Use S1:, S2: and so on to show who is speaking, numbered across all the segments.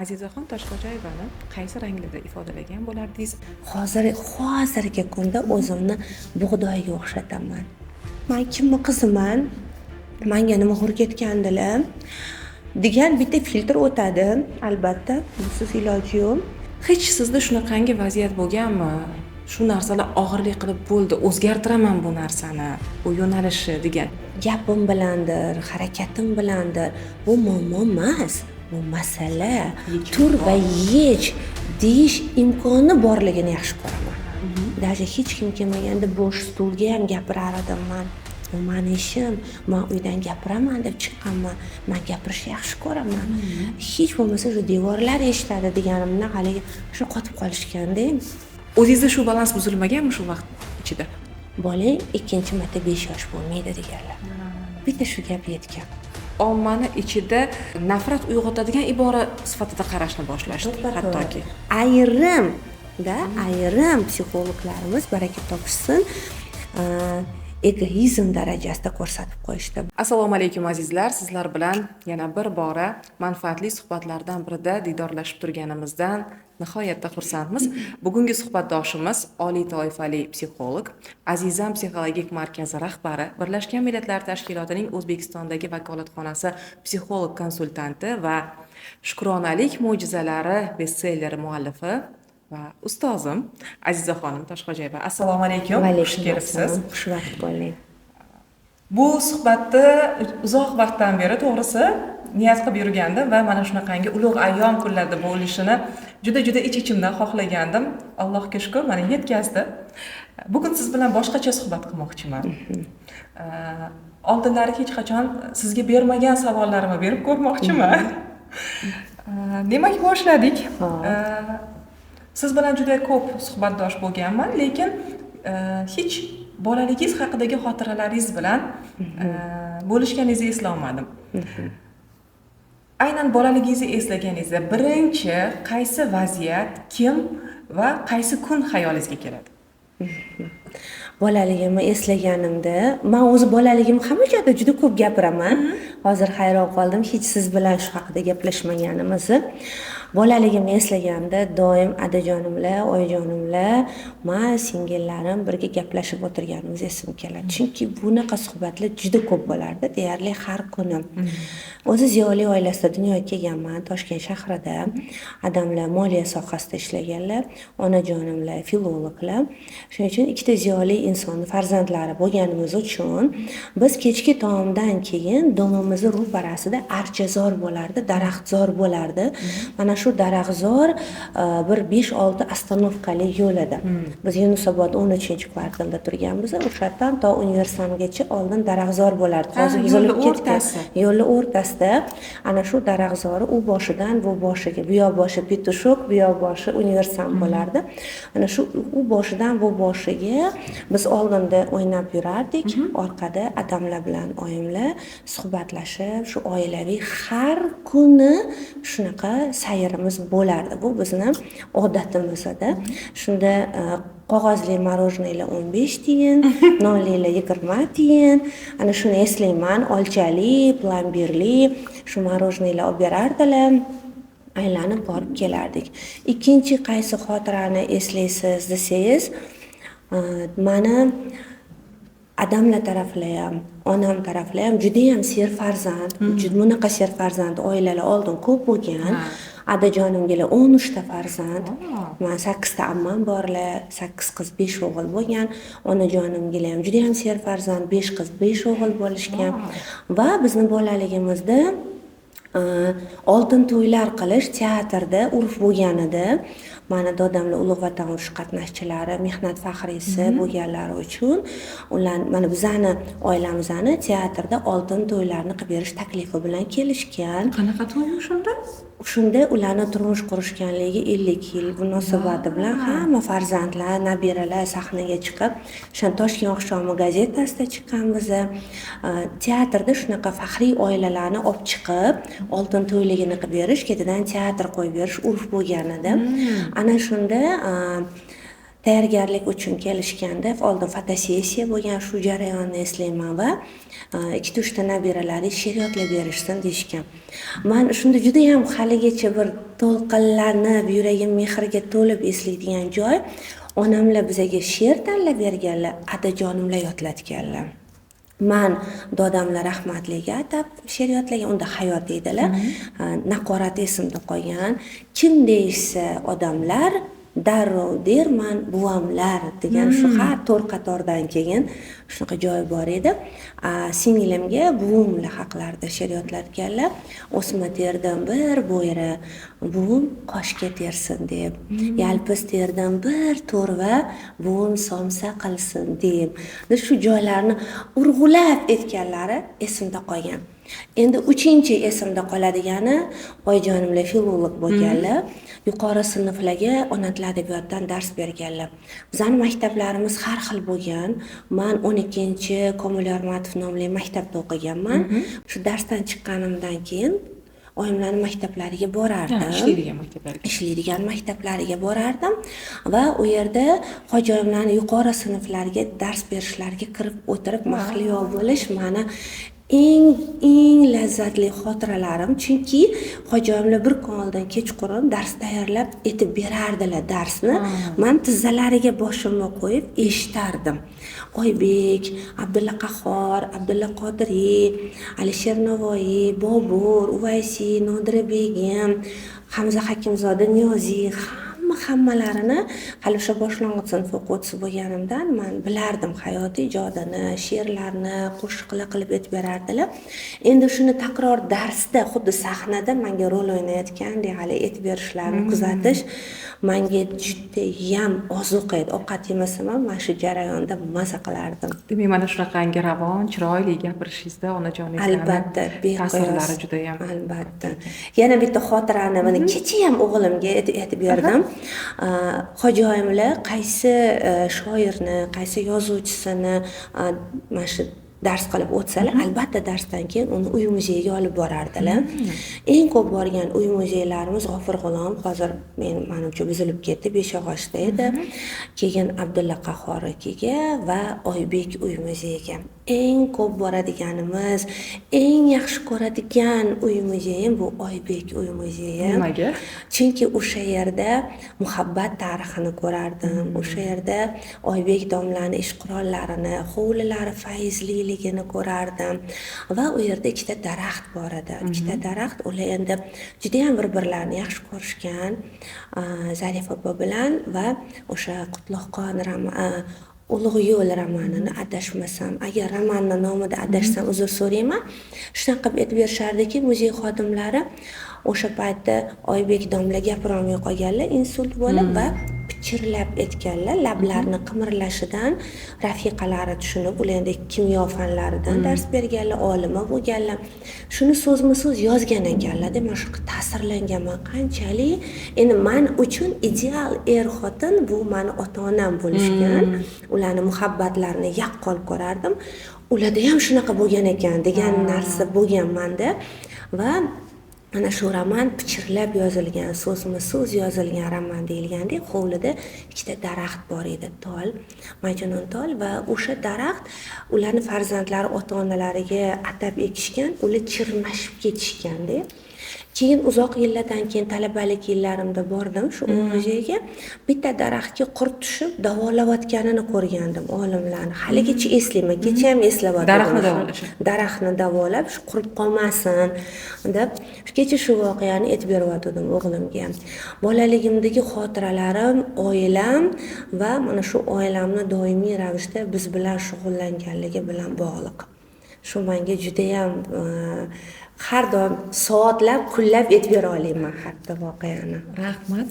S1: Azizaxon Toshxo'jayevani qaysi ranglarda ifodalagan bo'lardingiz?
S2: Hozirgi kunda o'zimni bug'doyga o'xshataman. Men kimni qiziman? Menga nima o'rgatgandilar? degan bitta filtr o'tadi. Albatta, busiz iloji yo'q.
S1: Hech sizda shunaqangi vaziyat bo'lganmi? Shu narsalar og'irlik qilib bo'ldi, o'zgartiraman bu narsani, bu yo'nalishni degan.
S2: Gapim bilandir, harakatim bilandir. Bu muammo emas. Bu masala. Tur va yech deyish imkoni borligini yaxshi ko'raman. Даже hech kim kelmaganda bo'sh stulga ham gapirar edim. Bu meni ishim, men uydan gapiraman deb chiqqanman. Men gapirishni yaxshi ko'raman. Hech bo'lmasa shu devorlar eshitadi deganimdan haligi shu qotib qolishganda.
S1: O'zingizda shu balans buzilmaganmi shu vaqt ichida?
S2: Bolang ikkinchi marta 5 yosh bo'lmaydi deganlar. Bitta shu gap yetgan.
S1: Ommani ichida nafrat uyg'otadigan ibora sifatida qarashni boshlashdi, hattoki.
S2: Ayrim psixologlarimiz baraka topishsin, egoizm darajasida ko'rsatib qo'yishdi.
S1: Assalomu alaykum azizlar, sizlar bilan yana bir bora manfaatli suhbatlardan birida diydorlashib turganimizdan nihoyatda xursandmiz. Bugungi suhbatdoshimiz oliy toifali psixolog, Azizam psixologik markazi rahbari, Birlashgan Millatlar Tashkilotining O'zbekistondagi vakolatxonasi psixolog konsultanti va Shukronalik mo'jizalari bestselleri muallifi va ustozim Azizaxonim Toshxo'jayeva. Assalomu alaykum. Xush kelibsiz.
S2: Xush vaqt bo'ling.
S1: Bu suhbatni uzoq vaqtdan beri to'g'risi niyat qilib yurgandim va mana shunaqangi ulug' ayyom kunlarda bo'lishini juda ich-ichimdan xohlagandim. Allohga shukr, mana yetkazdi. Bugun siz bilan boshqacha suhbat qilmoqchiman. Oldinlari hech qachon sizga bermagan savollarimni berib ko'rmoqchiman. Demak, boshladik. Siz bilan juda ko'p suhbatdosh bo'lganman, lekin hech bolaligingiz haqidagi xotiralaringiz bilan bo'lishganingizni eslolmadim. Aynan bolaligingizni eslaganingizda birinchi qaysi vaziyat, kim va qaysi kun xayolingizga keladi?
S2: Bolaligimni eslaganimda, men o'zi bolaligim hamma joyda juda ko'p gapiraman. Hozir hayron qoldim hech siz bilan shu haqida gaplashmaganimizni. Bolaligimni eslaganimda doim adajonimlar, oyijonimlar, men singillarim birga gaplashib o'tirganimiz esimga keladi. Chunki bunaqa suhbatlar juda ko'p bo'lardi, deyarli har kuni. O'zi ziyoli oilasida dunyoga kelganman, Toshkent shahrida. Adamlar moliya sohasida ishlaganlar, onajonimlar filologlar. Shuning uchun ikkita ziyoli inson farzandlari bo'lganimiz uchun biz kechki taomdan keyin domimizni ro'parasida archazor bo'lardi, daraxtzor bo'lardi. Mana shu daraxtzor bir 5-6 ostanovkali yo'l edi. Biz Yunusobod 13-kvartalda turganmiz. O'shadan to universitetgacha oldin daraxtzor bo'lardi. Hozir buzilib ketdi. Yo'lning o'rtasida ana shu daraxtzori u boshidan bu boshiga, bu yoq boshi Petushok, bu yoq boshi universitet bo'lardi. Ana shu u boshidan bu boshiga biz oldinda o'ynab yurardik, orqada adamlar bilan oyimlar suhbatlashib, shu oilaviy har kuni shunaqa sayrimiz bo'lardi. Bu bizning odatimiz edi. Shunda qog'ozli morojeniyalar 15 tiyin, nonlilar 20 tiyin. Ana shuni eslayman, olchali, plombirli shu morojeniyalar olib berardilar. Aylanib borib kelardik. Ikkinchi qaysi xotirani eslaysiz desangiz, meni adamlar taraflar ham, onam taraflar ham juda ham serfarzand, bunaqa serfarzand oilalar oldin ko'p bo'lgan. Adajonimgalar 13 ta farzand. Men 8 ta ammam borlar, 8 qiz 5 o'g'il bo'lgan. Onajonimgalar ham juda ham serfarzand, 5 qiz 5 o'g'il bo'lishgan. Va bizning bolaligimizda oltin to'ylar qilish teatrda urf bo'lganida, mana dodamlar Ulug' Vatan urushi qatnashchilari, mehnat faxriysi bo'lganlari uchun ular mana bizani oilamizni teatrda oltin to'ylarni qilib berish taklifi bilan kelishgan.
S1: Qanaqa to'y shunda?
S2: Shunda ularni turmush qurishganligi 50 yil munosabati bilan hamma farzandlar, nabiralar sahnaga chiqib, o'sha Toshkent oqshomi gazetasida chiqqanmiz. Teatrda shunaqa faxriy oilalarni olib chiqib, oltin to'yligini qilib berish, ketidan teatr qo'yib berish urf bo'lgan edi. Ana shunda tayyorgarlik uchun kelishganda oldin fotosessiya bo'lgan, shu jarayonni eslayman va 2-3 ta nabiralari she'r yodlab berishsin deyishgan. Men shunda juda ham haligacha bir to'lqinlanib, yuragim mehrga to'lib eslaydigan joy, onamlar bizga she'r tanlab berganlar, adajonimlar yodlatganlar. Men dodamlar rahmatliga atab she'r yodlagan, unda hayot deydilar. Naqorat esimda qolgan. Kim deysa odamlar, darrov derman buvamlar degan shu har to'rt qatordan keyin shunaqa joy bor edi. Singlimga buvimlar haqlarida she'r yodlatganlar. O'sma terdim bir bo'yra, buvim qoshga tersin deb. Yalpiz terdim bir to'rva, buvim somsa qilsin deb. Shu joylarni urg'ulab aytganlari esimda qolgan. Endi 3-chi esimda qoladigani oyijonimlar filolog bo'lganlar. Yuqori sinflarga ona tili adabiyotdan dars berganlar. Bizning maktablarimiz har xil bo'lgan. Men 12-chi Komil Yormatov nomli maktabda o'qiganman. Shu darsdan chiqqanimdan keyin oyimlarning maktablariga borardim. Ishlaydigan maktablariga borardim va u yerda hojoyimlarning yuqori sinflariga dars berishlariga kirib o'tirib mahliyo bo'lish meni eng lazzatli xotiralarim, chunki hojoyimlar bir kun oldin kechqurun dars tayyorlab etib berardilar darsni. Men tizzalariga boshimni qo'yib eshitardim. Oybek, Abdulla Qahhor, Abdulla Qodiriy, Alisher Navoiy, Bobur, Uvaysi, Nodira Begim, Hamza Hakimzoda Niyoziy hammalarini hali o'sha boshlang'ich sinf o'quvchisi bo'lganimdan men bilardim hayot ijodini, she'rlarni qo'shiqlar qilib aytib berardilar. Endi shuni takror darsda, xuddi sahnada menga rol o'ynayotgandek hali aytib berishlarini kuzatish menga juda ham ozuq edi. Ovqat yemasam ham mana shu jarayonda maza qilardim.
S1: Demak, mana shunaqangi ravon, chiroyli gapirishingizda onajoningizning ta'sirlari juda ham.
S2: Albatta. Yana bitta xotirani mana kecha ham o'g'limga aytib berdim. Hojoyimlar qaysi shoirni, qaysi yozuvchisini mana shu dars qilib o'tsalar, albatta darsdan keyin uni uy muzeyiga olib borardilar. Eng ko'p borgan uy muzeylarimiz G'ofur G'ulom, hozir menimcha buzilib ketdi, Beshog'ochda edi. Keyin Abdulla Qahhornikiga va Oybek uy muzeyiga. Eng ko'p boradiganimiz, eng yaxshi ko'radigan uy muzeyim bu Oybek uy muzeyi.
S1: Nimaga?
S2: Chunki o'sha yerda muhabbat tarixini ko'rardim. O'sha yerda Oybek domlaning ish qurollarini, hovlilari fayzliligini ko'rardim va u yerda ikkita daraxt bor edi. Ikkita daraxt, ular endi juda ham bir-birlarini yaxshi ko'rishgan. Zarif opa bilan va o'sha Qutlug'qon Ulug' yo'l romanini adashmasam, agar romanning nomida adashsam uzr so'rayman. Shunaqa qilib aytib berishardiki, muzey xodimlari o'sha paytda Oybek domla gapirolmay qolganlar, insult bo'lib va pichirlab aytganlar, lablarini qimirlashidan rafiqalari tushunib, ular endi kimyo fanlaridan dars berganlar, olima bo'lganlar. Shuni so'zma-so'z yozgan ekanlar. Men shu ta'sirlanganman qanchalik. Endi men uchun ideal er-xotin bu meni ota-onam bo'lishgan. Ularning muhabbatlarini yaqqol ko'rardim. Ularda ham shunaqa bo'lgan ekan degan narsa bo'lgan menda va mana shu roman pichirlab yozilgan, so'zma-so'z yozilgan roman deyilgandek, hovlida ikkita daraxt bor edi, tol, majnun tol va o'sha daraxt ularning farzandlari ota-onalariga atab ekishgan, ular chirmashib ketishganda. Keyin uzoq yillardan keyin talabalik yillarimda bordim shu muzeyga. Bitta daraxtga qurt tushib davolayotganini ko'rgandim olimlarni. Haligacha eslayman, kecha ham eslayotim.
S1: Daraxtni davolash.
S2: Daraxtni davolab, shu qurib qolmasin deb kecha shu voqeani aytib berayotgandim o'g'limga. Bolaligimdagi xotiralarim, oilam va mana shu oilamni doimiy ravishda biz bilan shug'ullanganligi bilan bog'liq. Shu menga juda ham har doim soatlab, kunlab aytib bera olaman hatto voqeani.
S1: Rahmat.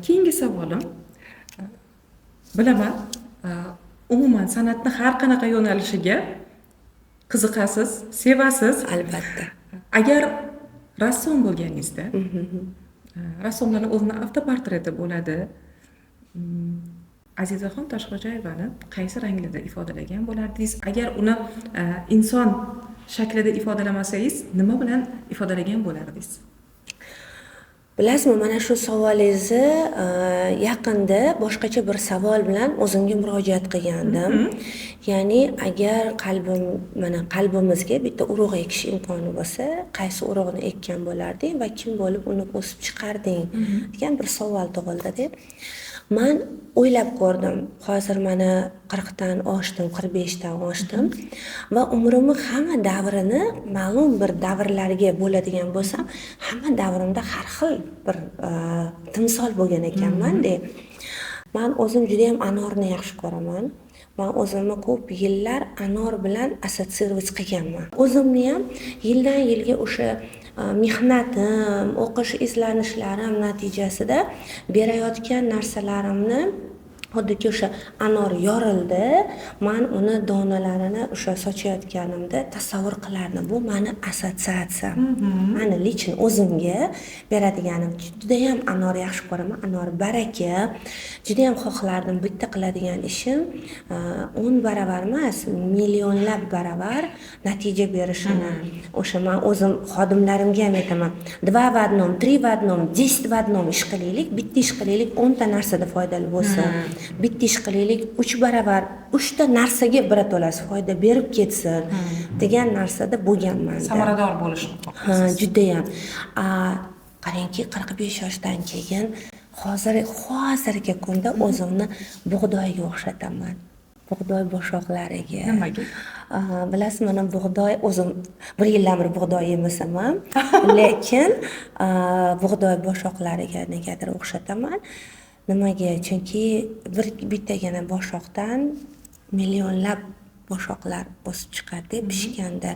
S1: Keyingi savolim. Bilaman, umuman san'atning har qanaqa yo'nalishiga qiziqasiz, sevasiz.
S2: Albatta.
S1: Agar rassom bo'lganingizda, rassomlarning o'zini avtoportreti bo'ladi. Azizaxon Toshxo'jayevani qaysi ranglarda ifodalagan bo'lardingiz? Agar uni inson shaklida ifodalamasangiz, nima bilan ifodalagan bo'lardingiz?
S2: Bilasizmi, mana shu savolingizni yaqinda boshqacha bir savol bilan o'zimga murojaat qilgandim. Ya'ni agar qalbimizga bitta urug' ekish imkoni bo'lsa, qaysi urug'ni ekkan bo'larding va kim bo'lib uni o'sib chiqarding degan bir savol tug'ildi-da. Men o'ylab ko'rdim. Hozir mana 40 dan oshdim, 45 dan oshdim va umrimni hamma davrini ma'lum bir davrlarga bo'ladigan bo'lsam, hamma davrimda har xil bir timsol bo'lgan ekanman-da. Men o'zim juda ham anorni yaxshi ko'raman. Men o'zimni ko'p yillar anor bilan assotsiировать qilganman. O'zimni ham yildan yilga o'sha mehnatim, o'qish izlanishlarim natijasida berayotgan narsalarimni xuddiki o'sha anor yorildi, men uni donalarini o'sha sochayotganimda tasavvur qilardim. Bu meni assotsiatsiyam. Meni lichn o'zimga beradiganim. Juda ham anor yaxshi ko'raman, anor baraka. Juda ham xohlardim bitta qiladigan ishim 10 baravar emas, millionlab baravar natija berishini. O'sha men o'zim xodimlarimga ham aytaman. 2 в 1, 3 в 1, 10 в 1 ish qilaylik, bitta ish qilaylik, 10 ta narsada foydali bo'lsin. Bitta ish qilaylik, 3 baravar 3 ta narsaga birato'lasi foyda berib ketsin degan narsada bo'lganman.
S1: Samarador bo'lishni xohlaysiz.
S2: Juda ham. Qarangki, 45 yoshdan keyin hozirgi kunda o'zimni bug'doyga o'xshataman. Bug'doy boshoqlariga.
S1: Nimaga?
S2: Bilasizmi, men bug'doy o'zim 1 yildan beri bug'doy yemasaman, lekin bug'doy boshoqlariga negadir o'xshataman. Nimaga? Chunki bittagina boshoqdan millionlab boshoqlar o'sib chiqadi pishganda.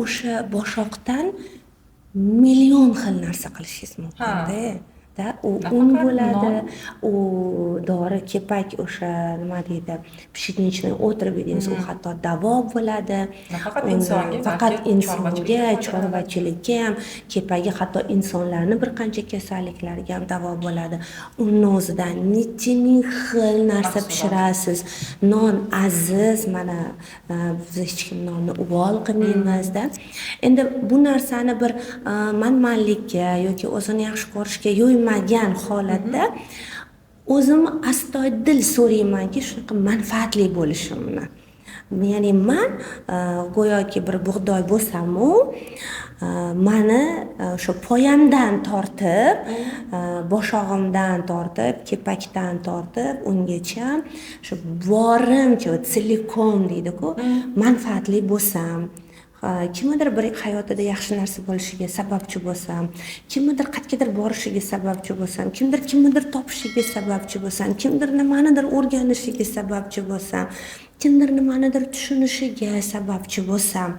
S2: O'sha boshoqdan million xil narsa qilishingiz mumkin-da. U un bo'ladi, u dori, kepak, o'sha nima deydi, pshenichniy otrov deymiz, u hatto davo bo'ladi. Faqat insonga, chorvachilikka ham, kepagi hatto insonlarni bir qancha kasalliklarga ham davo bo'ladi. Uni o'zidan necha ming xil narsa pishirasiz. Non aziz, mana biz hech kim nonni uvol qilmaymiz-da. Endi bu narsani bir manmanlikka yoki o'zini yaxshi ko'rishga yo'ymagan holatda o'zim astoydil so'raymanki, shunaqa manfaatli bo'lishimni. Ya'ni men go'yoki bir bug'doy bo'lsam-u, meni o'sha poyamdan tortib, boshog'imdan tortib, kepakdan tortib, ungacha shu borimcha silikom deydi-ku, manfaatli bo'lsam, kimnidir bir hayotida yaxshi narsa bo'lishiga sababchi bo'lsam, kimnidir qayergadir borishiga sababchi bo'lsam, kimnidir topishiga sababchi bo'lsam, kimdir nimanidir o'rganishiga sababchi bo'lsam, kimdir nimanidir tushunishiga sababchi bo'lsam,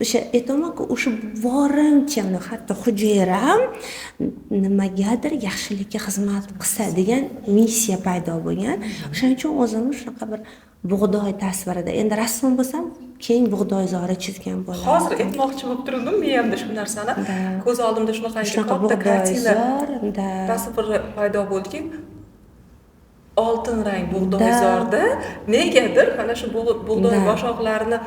S2: o'sha aytaman-ku, o'sha borimcha hatto hujayram nimagadir yaxshilikka xizmat qilsa degan missiya paydo bo'lgan. O'shaning uchun o'zimni shunaqa bir bug'doy tasvirida, endi rassom bo'lsam, keng bug'doy zori chizgan bo'lardim.
S1: Hozir aytmoqchi bo'lib turdim, men hamda shu narsani ko'z oldimda shunaqa katta kartina tasviri paydo bo'ldiki, oltin rang bug'doyzorda negadir mana shu bug'doy boshoqlarini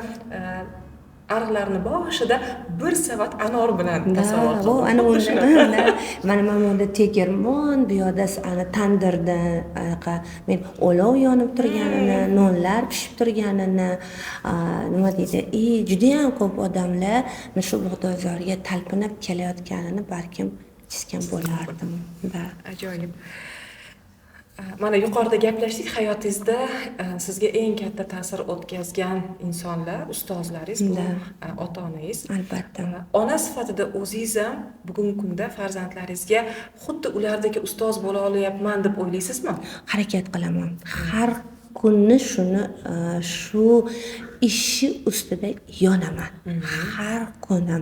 S1: ariqlarni boshida bir savat anor bilan tasavvur qildim.
S2: Ana unda mana bunda tegirmon, bu yoqda ana tandirda men olov yonib turganini, nonlar pishib turganini, nima deydi, juda ham ko'p odamlar shu bug'doyzorga talpinib kelayotganini balkim chizgan bo'lardim.
S1: Ajoyib. Mana yuqorida gaplashdik, hayotingizda sizga eng katta ta'sir o'tkazgan insonlar, ustozlaringiz, bu ota-onangiz.
S2: Albatta.
S1: Ona sifatida o'zingiz ham bugungi kunda farzandlaringizga xuddi ulardagi ustoz bo'la olyapman deb o'ylaysizmi?
S2: Harakat qilaman. Har kuni shu ishi ustida yonaman. Har kuni.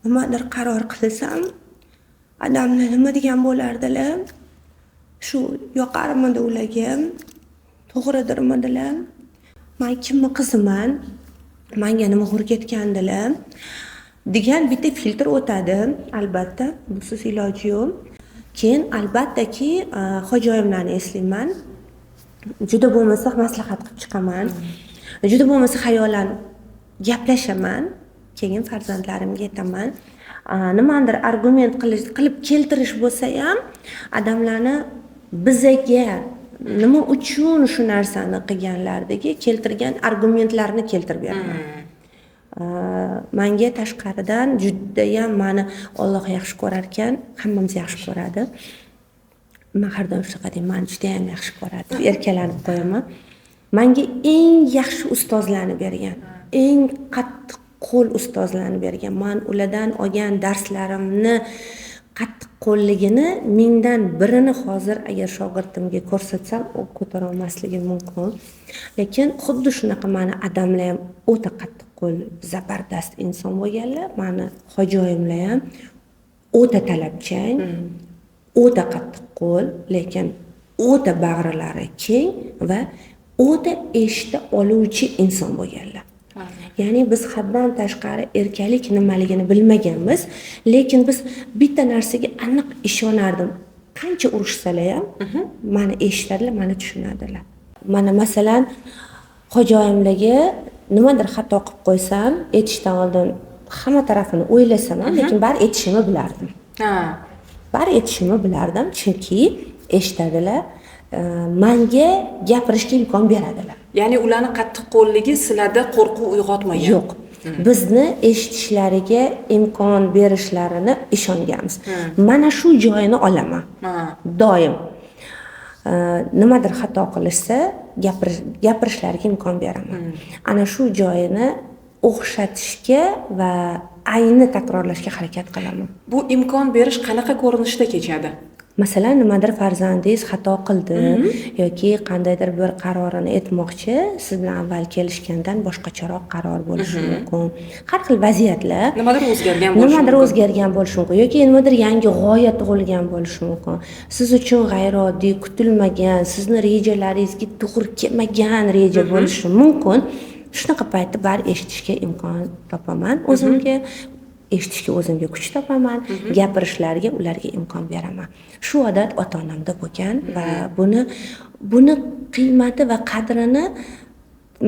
S2: Nimadir qaror qilsam, odamlar nima degan bo'lardilar? Shu yoqarmidi ularga? To'g'ridirmidilar? Men kimni qiziman? Menga nima o'rgatgandilar? degan bitta filtr o'tadi, albatta, busiz iloji yo'q. Keyin albattaki xo'jayinlarni eslayman. Juda bo'lmasa maslahat qilib chiqaman. Juda bo'lmasa xayolan gaplashaman. keyin farzandlarimga aytaman, nimadir argument qilib keltirish bo'lsa ham odamlarni bizaga nima uchun shu narsani qilganlaridagi keltirgan argumentlarni keltirib beraman. Menga tashqaridan judayam meni Alloh yaxshi ko'rar ekan, hammamiz yaxshi ko'radi. Men har doim shunaqa deyman, meni juda ham yaxshi ko'radi. Erkalanib qo'yaman. Menga eng yaxshi ustozlarni bergan, eng qattiq qo'l ustozlarni bergan. Men ulardan olgan darslarimni qattiq qo'lligini mingdan birini hozir agar shogirdimga ko'rsatsam, u ko'tara olmasligi mumkin. Lekin xuddi shunaqa meni odamlar ham o'ta qattiq qo'l, zabardast inson bo'lganlar. Meni xo'jayimlar ham o'ta talabchan, o'ta qattiq qo'l, lekin o'ta bag'rilari keng va o'ta eshita oluvchi inson bo'lganlar. Ya'ni biz haddan tashqari erkalik nimaligini bilmaganmiz, lekin biz bitta narsaga aniq ishonardim. Qancha urishsalar ham meni eshitadilar, meni tushunadilar. Mana masalan, xo'jayimlarga nimadir xato qilib qo'ysam, aytishdan oldin hamma tarafini o'ylasam ham, lekin bari aytishimni bilardim. Bari aytishimni bilardim, chunki eshitadilar, menga gapirishga imkon beradilar.
S1: Ya'ni ularning qattiq qo'lligi sizlarda qo'rquv uyg'otmagan.
S2: Yo'q. Bizni eshitishlariga imkon berishlarini ishonganmiz. Mana shu joyini olaman. Doim. Nimadir xato qilishsa, gapirishlariga imkon beraman. Ana shu joyini o'xshatishga va ayni takrorlashga harakat qilaman.
S1: Bu imkon berish qanaqa ko'rinishda kechadi?
S2: Masalan, nimadir farzandingiz xato qildi yoki qandaydir bir qarorini aytmoqchi, siz bilan avval kelishgandan boshqacharoq qaror bo'lishi mumkin. Har xil vaziyatlar. Nimadir o'zgargan bo'lishi mumkin yoki nimadir yangi g'oya tug'ilgan bo'lishi mumkin. Siz uchun g'ayrioddiy, kutilmagan, sizni rejalaringizga to'g'ri kelmagan reja bo'lishi mumkin. Shunaqa paytda bari eshitishga imkon topaman o'zimga. Eshitishga o'zimga kuch topaman, gapirishlariga ularga imkon beraman. Shu odat ota-onamda bo'lgan va buni qiymati va qadrini,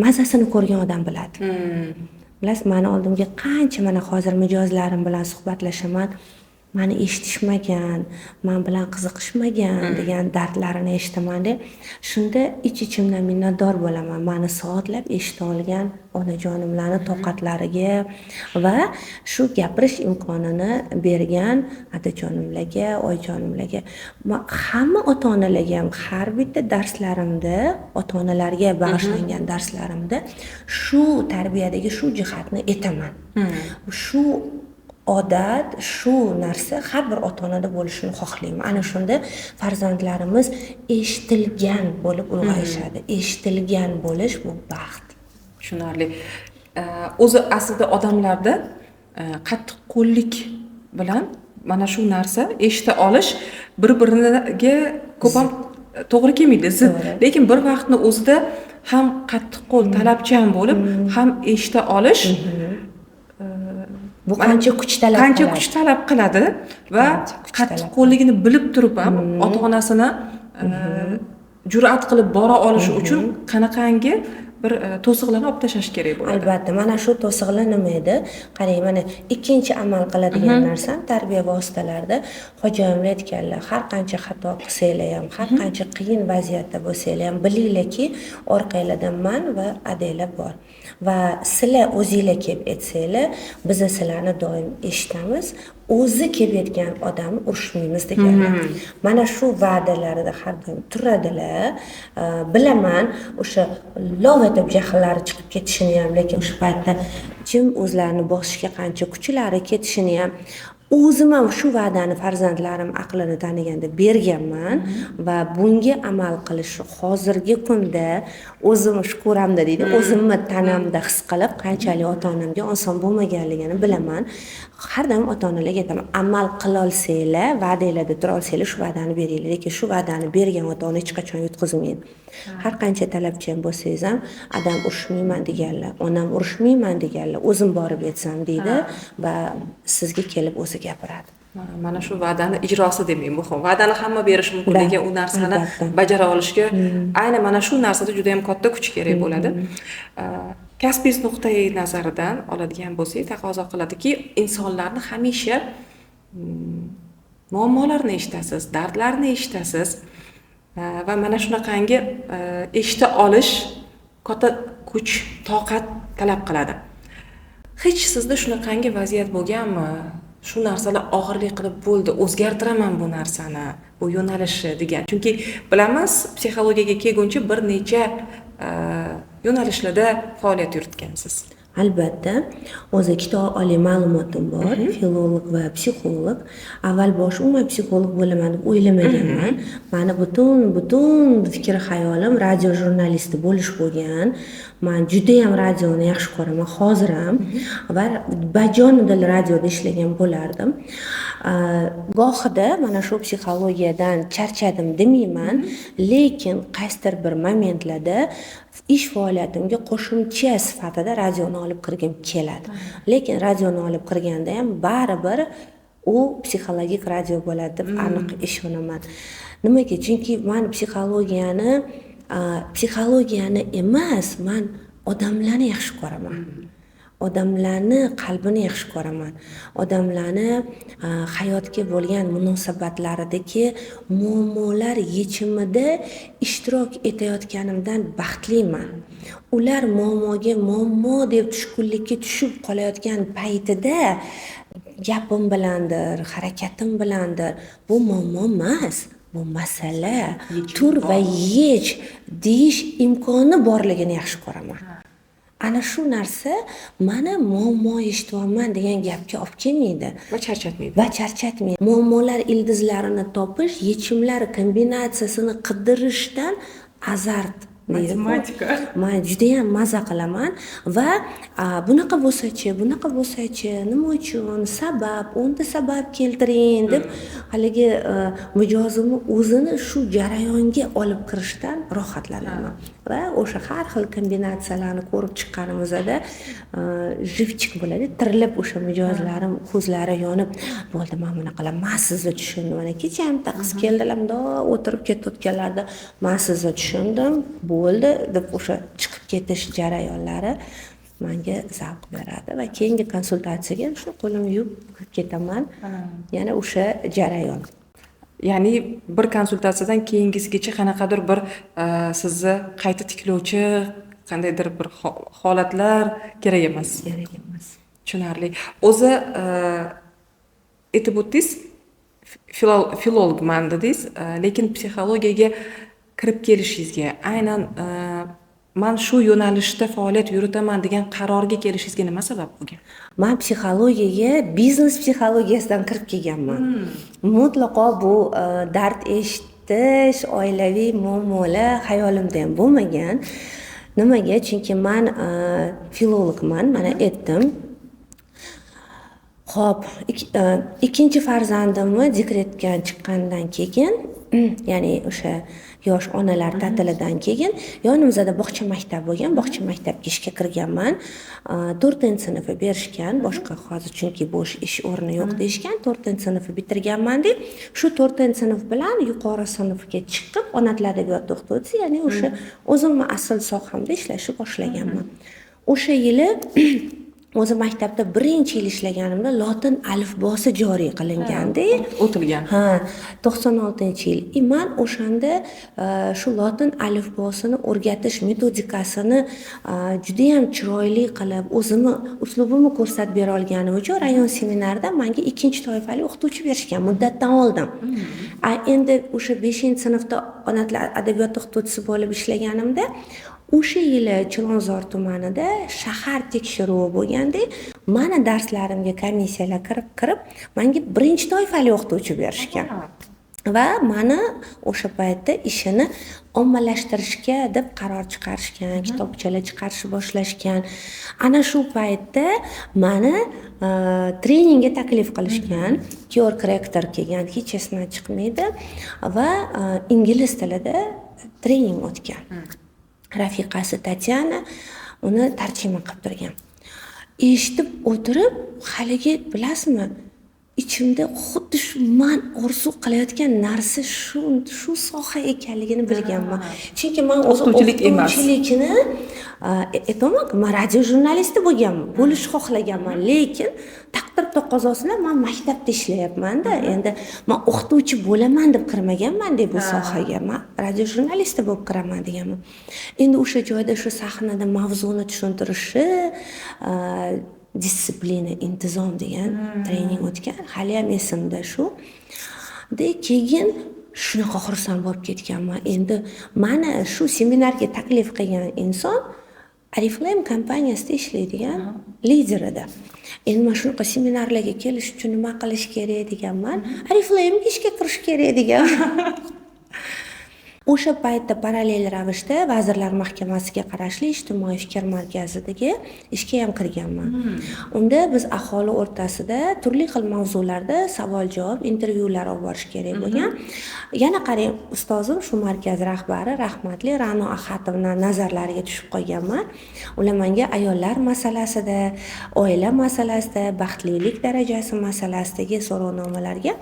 S2: mazasini ko'rgan odam biladi. Bilasiz, meni oldimga qancha mana hozir mijozlarim bilan suhbatlashaman, meni eshitishmagan, men bilan qiziqishmagan degan dardlarini eshitaman-da. Shunda ich-ichimdan minnatdor bo'laman. Meni soatlab eshita olgan onajonimlarning toqatlariga va shu gapirish imkonini bergan otajonimlarga, oyjonimlarga, hamma ota-onalarga ham har bitta darslarimda, ota-onalarga bag'ishlangan darslarimda shu tarbiyadagi shu jihatni aytaman. Shu odat, shu narsa har bir ota-onada bo'lishini xohlayman. Ana shunda farzandlarimiz eshitilgan bo'lib ulg'ayishadi. Eshitilgan bo'lish bu baxt.
S1: Tushunarli. O'zi aslida odamlarda qattiq qo'llik bilan mana shu narsa eshita olish bir-biriga ko'p ham to'g'ri kelmaydi, zid. Lekin bir vaqtni o'zida ham qattiq qo'l, talabchan bo'lib, ham eshita olish
S2: bu qancha kuch
S1: talab qiladi va qattiq qo'lligini bilib turib ham ota-onasini jur'at qilib bora olishi uchun qanaqangi bir to'siqlarni olib tashlash kerak bo'ladi.
S2: Albatta, mana shu to'siqlar nima edi? Qarang, mana ikkinchi amal qiladigan narsam tarbiya vositalarida xo'jayimlar aytganlar, har qancha xato qilsanglar ham, har qancha qiyin vaziyatda bo'lsanglar ham bilinglarki, orqangizda men va adanglar bor. Va sizlar o'zingizlar kelib aytsanglar, biz sizlarni doim eshitamiz. O'zi kelib aytgan odamni urishmaymiz deganlar. Mana shu va'dalarida har doim turadilar. Bilaman, o'sha lov etib jahllari chiqib ketishini ham, lekin shu paytda jim o'zlarini bosishga qancha kuchlari ketishini ham o'zim ham shu va'dani farzandlarim aqlini taniganda berganman va bunga amal qilish hozirgi kunda o'zim shukuramda deydi, o'zimni tanamda his qilib qanchalik ota-onamga oson bo'lmaganligini bilaman. Har doim ota-onalarga aytaman, amal qila olsanglar, va'dalarda tura olsanglar shu va'dani beringlar, lekin shu va'dani bergan ota-ona hech qachon yutqizmaydi. Har qancha talabchan bo'lsangiz ham, adam urushmayman deganlar, onam urushmayman deganlar, o'zim borib aytsam deydi va sizga kelib o'zi gapiradi.
S1: Mana shu va'dani ijrosi demak muhim. Va'dani hamma berish mumkin, lekin u narsani bajara olishga ayni mana shu narsada juda ham katta kuch kerak bo'ladi. kasbingiz nuqtai nazaridan oladigan bo'lsak, taqozo qiladiki, insonlarni hamisha muammolarni eshitasiz, dardlarni eshitasiz va mana shunaqangi eshita olish katta kuch, toqat talab qiladi. Hech sizda shunaqangi vaziyat bo'lganmi? Shu narsalar og'irlik qilib bo'ldi, o'zgartiraman bu narsani, bu yo'nalishni degan. Chunki bilamiz, psixologiyaga kelguncha bir necha yo'nalishlarda faoliyat yuritgansiz.
S2: Albatta, o'zi ikkita oliy ma'lumotim bor, filolog va psixolog. Avval bosh umuman psixolog bo'laman deb o'ylamaganman. Mani butun fikr hayolim radio jurnalisti bo'lish bo'lgan. Men juda ham radioni yaxshi ko'raman, hozir ham va bajonidil radioda ishlagan bo'lardim. Gohida mana shu psixologiyadan charchadim demayman, lekin qaysidir bir momentlarda ish faoliyatimga qo'shimcha sifatida radioni olib kirgim keladi. Lekin radioni olib kirganda ham baribir u psixologik radio bo'ladi deb aniq ishonaman. Nimaga? Chunki men psixologiyani emas, men odamlarni yaxshi ko'raman. Odamlarni qalbini yaxshi ko'raman. Odamlarni hayotga bo'lgan munosabatlaridagi muammolar yechimida ishtirok etayotganimdan baxtliman. Ular muammo deb tushkunlikka tushib qolayotgan paytida gapim bilandir, harakatim bilandir, bu muammo emas. Bu masala, tur va yech deyish imkoni borligini yaxshi ko'raman. Ana shu narsa meni muammo eshityapman degan gapga olib kelmaydi
S1: Va charchatmaydi.
S2: Muammolar ildizlarini topish, yechimlar kombinatsiyasini qidirishdan azart.
S1: Matematika.
S2: Men juda ham maza qilaman va bunaqa bo'lsa-chi, nima uchun, sabab, o'nta sabab keltiring deb haligi mijozimni o'zini shu jarayonga olib kirishdan rohatlanaman. Va o'sha har xil kombinatsiyalarni ko'rib chiqqanimizda jivchik bo'ladi, tirilib o'sha mijozlarim ko'zlari yonib, bo'ldi, men buni qilaman, men sizni tushundim. Mana kecha ham taqis keldilar, o'tirib ketayotganlarda men sizni tushundim, bo'ldi deb o'sha chiqib ketish jarayonlari menga zavq beradi va keyingi konsultatsiyaga shu qo'limni yuvib kirib ketaman. Yana o'sha jarayon.
S1: Ya'ni bir konsultatsiyadan keyingisigacha qanaqadir bir sizni qayta tiklovchi qandaydir bir holatlar kerak emas. Tushunarli. O'zi aytib o'tdingiz, filologman dedingiz, lekin psixologiyaga kirib kelishingizga, aynan men shu yo'nalishda faoliyat yuritaman degan qarorga kelishingizga nima sabab bo'lgan?
S2: Men psixologiyaga biznes psixologiyasidan kirib kelganman. Mutlaqo bu dard eshitish, oilaviy muammolar hayolimda ham bo'lmagan. Nimaga? Chunki men filologman, mana aytdim. Xo'p, ikkinchi farzandimni dekretga chiqqandan keyin, ya'ni o'sha yosh onalar ta'tilidan keyin yonimizda bog'cha maktab bo'lgan, bog'cha maktabga ishga kirganman. 4-sinfni berishgan, boshqa hozir chunki bo'sh ish o'rni yo'q deyishgan. 4-sinfni bitirganman deb, shu 4-sinf bilan yuqori sinfga chiqib, ona tili adabiyoti o'qituvchisi, ya'ni o'sha o'zimni asl sohamda ishlashni boshlaganman. O'sha yili o'zi maktabda birinchi yil ishlaganimda lotin alifbosi joriy qilingandi.
S1: O'tilgan.
S2: 96-yil. Men o'shanda shu lotin alifbosini o'rgatish metodikasini juda ham chiroyli qilib, o'zimni uslubimni ko'rsatib bera olganim uchun rayon seminarida menga ikkinchi toifali o'qituvchi berishgan muddatdan oldin. Endi o'sha 5-sinfda ona tili adabiyoti o'qituvchisi bo'lib ishlaganimda o'sha yili Chilonzor tumanida shahar tekshiruvi bo'lganda, meni darslarimga komissiyalar kirib, menga birinchi toifali o'qituvchi berishgan. Va meni o'sha paytda ishini ommalashtirishga deb qaror chiqarishgan, kitobchalar chiqarishni boshlashgan. Ana shu paytda meni treningga taklif qilishgan. Kyor Korektor kelgan, hech esdan chiqmaydi va ingliz tilida trening o'tgan. Rafiqasi Tatyana uni tarjima qilib turgan. Eshitib o'tirib, haligi bilasizmi, ichimda xuddi shu man orzu qilayotgan narsa shu soha ekanligini bilganman. Chunki men o'zi
S1: O'qituvchilik emas.
S2: o'qituvchilikni aytaman, men radio jurnalisti bo'lganman, bo'lishni xohlaganman, lekin taqdir taqozosi bilan men maktabda ishlayapman-da. Endi men o'qituvchi bo'laman deb kirmaganman-da bu sohaga. Men radio jurnalisti bo'lib kiraman deganman. Endi o'sha joyda shu sahnada mavzuni tushuntirishi, disiplina, intizom degan trening o'tgan. Hali ham esimda shu. Keyin shunaqa xursand bo'lib ketganman. Endi mana shu seminarga taklif qilgan inson Oriflame kompaniyasida ishlaydigan lider edi. Endi men shunaqa seminarlarga kelish uchun nima qilish kerak deganman. Oriflame ishga kirish kerak degan. O'sha paytda parallel ravishda Vazirlar Mahkamasiga qarashli ijtimoiy fikr markazidagi ishga ham kirganman. Unda biz aholi o'rtasida turli xil mavzularda savol-javob, intervyular olib borish kerak bo'lgan. Yana qarang, ustozim shu markaz rahbari rahmatli Ra'no Ahatovning nazarlariga tushib qolganman. Ular menga ayollar masalasida, oila masalasida, baxtlilik darajasi masalasidagi so'rovnomalarga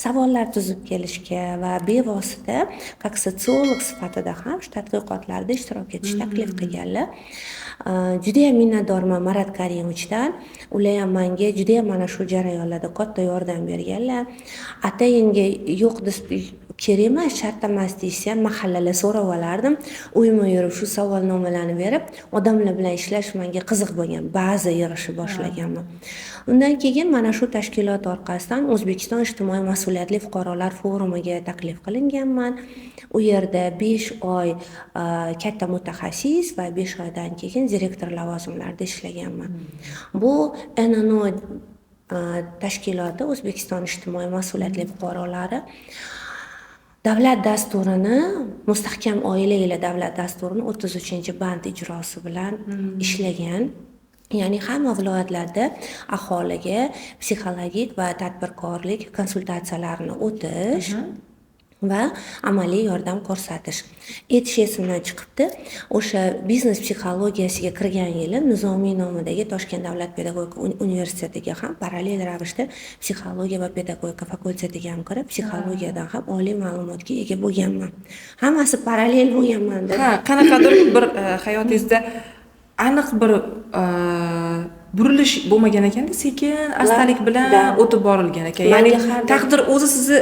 S2: savollar tuzib kelishga va bevosita как sotsiolog sifatida ham shu tadqiqotlarda ishtirok etish taklif qilganlar. Juda ham minnatdorman Marat Karimovichdan. Ular ham menga juda ham mana shu jarayonlarda katta yordam berganlar. Atayinga yo'q kerak emas, shart emas deysa ham mahallalar so'rab olardim. Uyma yurib shu savolnomalarni berib, odamlar bilan ishlash menga qiziq bo'lgan. Baza yig'ishni boshlaganman. Undan keyin mana shu tashkilot orqasidan O'zbekiston ijtimoiy mas'uliyatli fuqarolar forumiga taklif qilinganman. U yerda 5 oy katta mutaxassis va 5 oydan keyin direktor lavozimlarida ishlaganman. Bu NNO tashkiloti O'zbekiston ijtimoiy mas'uliyatli fuqarolari davlat dasturini, mustahkam oila ila davlat dasturini 33-band ijrosi bilan ishlagan. Ya'ni hamma viloyatlarda aholiga psixologik va tadbirkorlik konsultatsiyalarini o'tish va amaliy yordam ko'rsatish. Etish esimdan chiqibdi. O'sha biznes psixologiyasiga kirgan yilim Nizomiy nomidagi Toshkent davlat pedagogika universitetiga ham parallel ravishda psixologiya va pedagogika fakultetiga ham kirib, psixologiyadan ham oliy ma'lumotga ega bo'lganman. Hammasi parallel bo'lganman-da.
S1: Ha, qanaqadir bir hayotingizda aniq bir burilish bo'lmagan ekanda, sekin astalik bilan o'tib borilgan ekan. Ya'ni taqdir o'zi sizni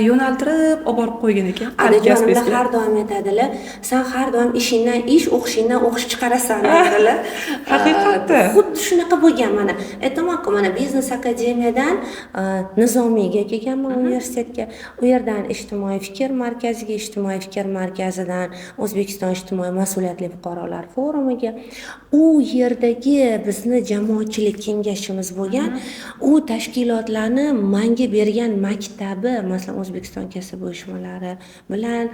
S1: yo'naltirib olib borib qo'ygan ekan.
S2: Adajonimda har doim aytadilar, sen har doim ishingdan ish, o'qishingdan o'qish chiqarasan dedilar.
S1: Haqiqatda.
S2: Xuddi shunaqa bo'lgan mana. Aytaman-ku, mana biznes akademiyadan Nizomiyga kelganman universitetga. U yerdan ijtimoiy fikr markaziga, ijtimoiy fikr markazidan O'zbekiston ijtimoiy mas'uliyatli fuqarolar forumiga. U yerdagi bizni jamoatchilik kengashimiz bo'lgan, u tashkilotlarni menga bergan maktabi, masalan O'zbekiston kasb uyushmalari bilan,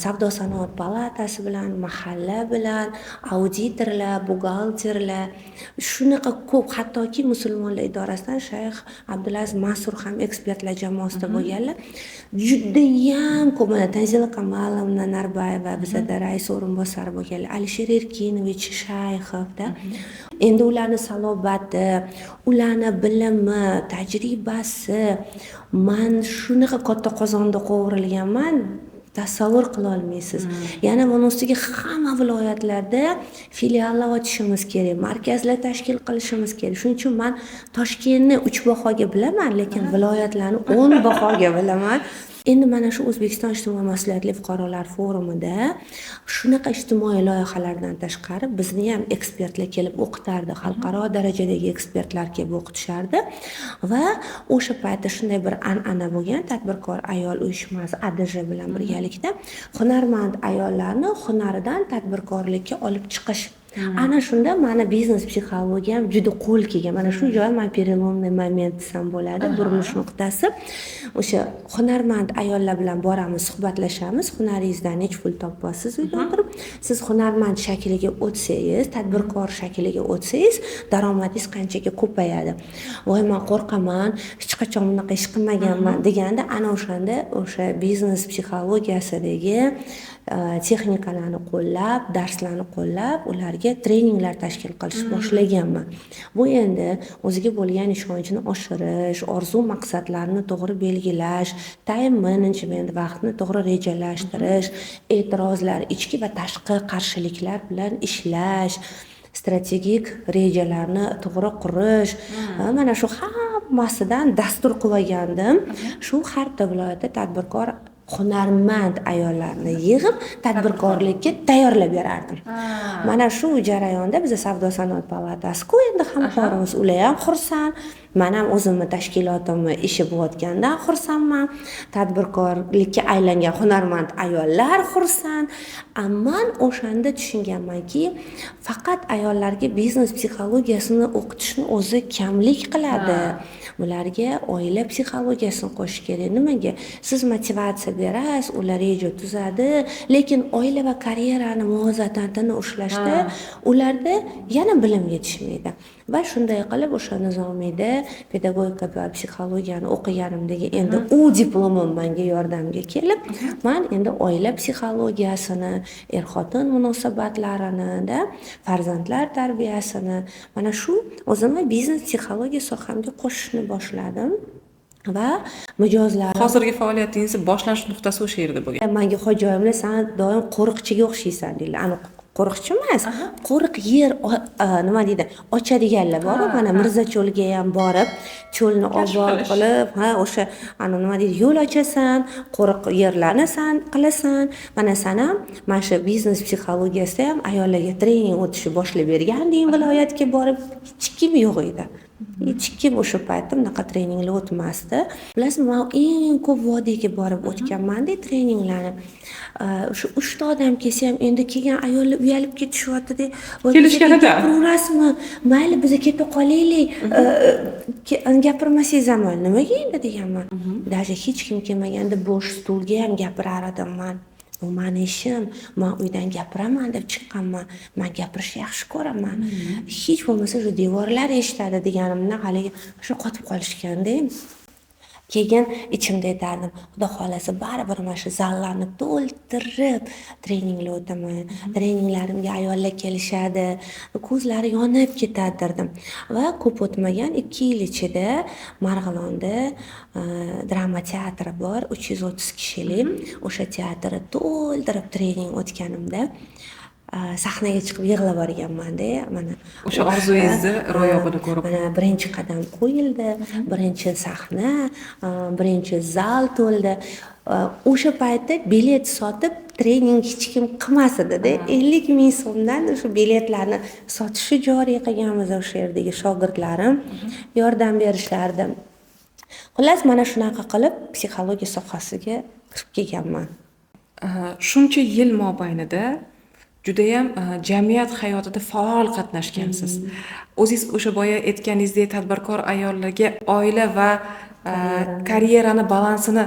S2: Savdo sanoat palatasi bilan, mahalla bilan, auditorlar, buxgalterlar, shunaqa ko'p, hattoki musulmonlar idorasidan Shayx Abdulaziz Masur ham ekspertlar jamoasida bo'lganlar. Juda ham ko'p, mana Tanzila Kamalovna Narbayeva bizada rais o'rinbosari bo'lganlar, Alisher Erkinovich Shayxovda. Endi ularni salobati, ularni bilimi, tajribasi, men shunaqa katta qozonda qovurilganman, tasavvur qila olmaysiz. Yana buni ustiga hamma viloyatlarda filiallar ochishimiz kerak, markazlar tashkil qilishimiz kerak. Shuning uchun men Toshkentni 3 bahoga bilaman, lekin viloyatlarni 10 bahoga bilaman. Endi mana shu O'zbekiston ijtimoiy mas'uliyatli fuqarolar forumida shunaqa ijtimoiy loyihalardan tashqari bizni ham ekspertlar kelib o'qitardi, xalqaro darajadagi ekspertlar kelib o'qitishardi va o'sha paytda shunday bir an'ana bo'lgan, tadbirkor ayol uyushmasi ADJ bilan birgalikda hunarmand ayollarni hunaridan tadbirkorlikka olib chiqish. Ana shunda meni biznes psixologiyam juda qo'l kelgan. Mana shu joy men переломный moment desam bo'ladi, burilish nuqtasi. O'sha hunarmand ayollar bilan boramiz, suhbatlashamiz. Hunaringizdan necha pul topasiz uyda o'tirib? Siz hunarmand shakliga o'tsangiz, tadbirkor shakliga o'tsangiz, daromadingiz qanchaga ko'payadi. Voy, men qo'rqaman, hech qachon bunaqa ish qilmaganman deganda, ana o'shanda o'sha biznes psixologiyasidagi texnikalarni qo'llab, darslarni qo'llab, ularga ayollarga treninglar tashkil qilish boshlaganman. Bu endi o'ziga bo'lgan ishonchni oshirish, orzu maqsadlarni to'g'ri belgilash, time management, vaqtni to'g'ri rejalashtirish, e'tirozlar, ichki va tashqi qarshiliklar bilan ishlash, strategik rejalarni to'g'ri qurish, mana shu hammasidan dastur qilgandim. Shu Xarta viloyati tadbirkor hunarmand ayollarni yig'ib tadbirkorlikka tayyorlab berardim. Mana shu jarayonda biz savdo sanoat palatasi-ku endi hamkorimiz, ular ham xursand. Men ham o'zimni tashkilotimni ishi bo'layotgandan xursandman. Tadbirkorlikka aylangan hunarmand ayollar xursand. Ammo o'shanda tushunganmanki, faqat ayollarga biznes psixologiyasini o'qitishni o'zi kamlik qiladi. Ularga oila psixologiyasini qo'shish kerak. Nimaga? Siz motivatsiya berasiz, ular reja tuzadi, lekin oila va karyerani muvozanatini ushlashda ularda yana bilim yetishmaydi. Va shunday qilib o'sha nizomiyda pedagogika va psixologiyani o'qiganimdagi endi u diplomim menga yordamga kelib, men endi oila psixologiyasini, er-xotin munosabatlarini, farzandlar tarbiyasini, mana shu o'zimni biznes psixologiya sohamga qo'shishni boshladim. Va mijozlar
S1: hozirgi faoliyatingizni boshlanish nuqtasi o'sha yerda bo'lgan.
S2: Menga xo'jayimlar san doim qo'riqchiga o'xshaysan deydilar. Ani qo'riqchi emas, qo'riq yer nima deydi, ochadiganlar bor. Mana Mirzacho'lga ham borib, cho'lni obod qilib, o'sha nima deydi, yo'l ochasan, qo'riq yerlarni san qilasan. Mana san ham mana shu biznes psixologiyasida ham ayollarga trening o'tishni boshlab bergandim, viloyatga borib, hech kim yo'q edi. Hech kim o'sha paytda bunaqa treninglar o'tmasdi. Bilasizmi, men eng ko'p vodiyga borib o'tganman-da treninglarni. O'sha 3 ta odam kelsa ham endi kelgan ayollar uyalib ketishyapti-da.
S1: Kelishganida
S2: Urasmi? Mayli biz keta qolaylik. Gapirmasangiz ham nimaga endi deganman. Даже hech kim kelmaganda bo'sh stulga ham gapirar edim men. Bu meni ishim, men uydan gapiraman deb chiqqanman. Men gapirishni yaxshi ko'raman. Hech bo'lmasa shu devorlar eshitadi deganimdan haligi shu qotib qolishganda. Keyin ichimda aytardim, xudo xolasa baribir mana shu zallarni to'ldirib treninglar o'taman. Treninglarimga ayollar kelishadi, ko'zlari yonib ketadi derdim. Va ko'p o'tmagan 2 yil ichida Marg'ilonda drama teatri bor, 330 kishilik. O'sha teatrni to'ldirib trening o'tganimda sahnaga chiqib yig'lab borganman-da. Mana
S1: o'sha orzungizni ro'yobini ko'rib.
S2: Mana birinchi qadam qo'yildi, birinchi sahna, birinchi zal to'ldi. O'sha paytda bilet sotib trening hech kim qilmas edi-da. 50 ming so'mdan o'sha biletlarni sotishni joriy qilganmiz o'sha yerdagi shogirdlarim yordam berishardi. Xullas, mana shunaqa qilib psixologiya sohasiga kirib kelganman.
S1: Shuncha yil mobaynida judayam jamiyat hayotida faol qatnashgansiz. O'zingiz o'sha boya aytganingizdek tadbirkor ayollarga oila va karyerani balansini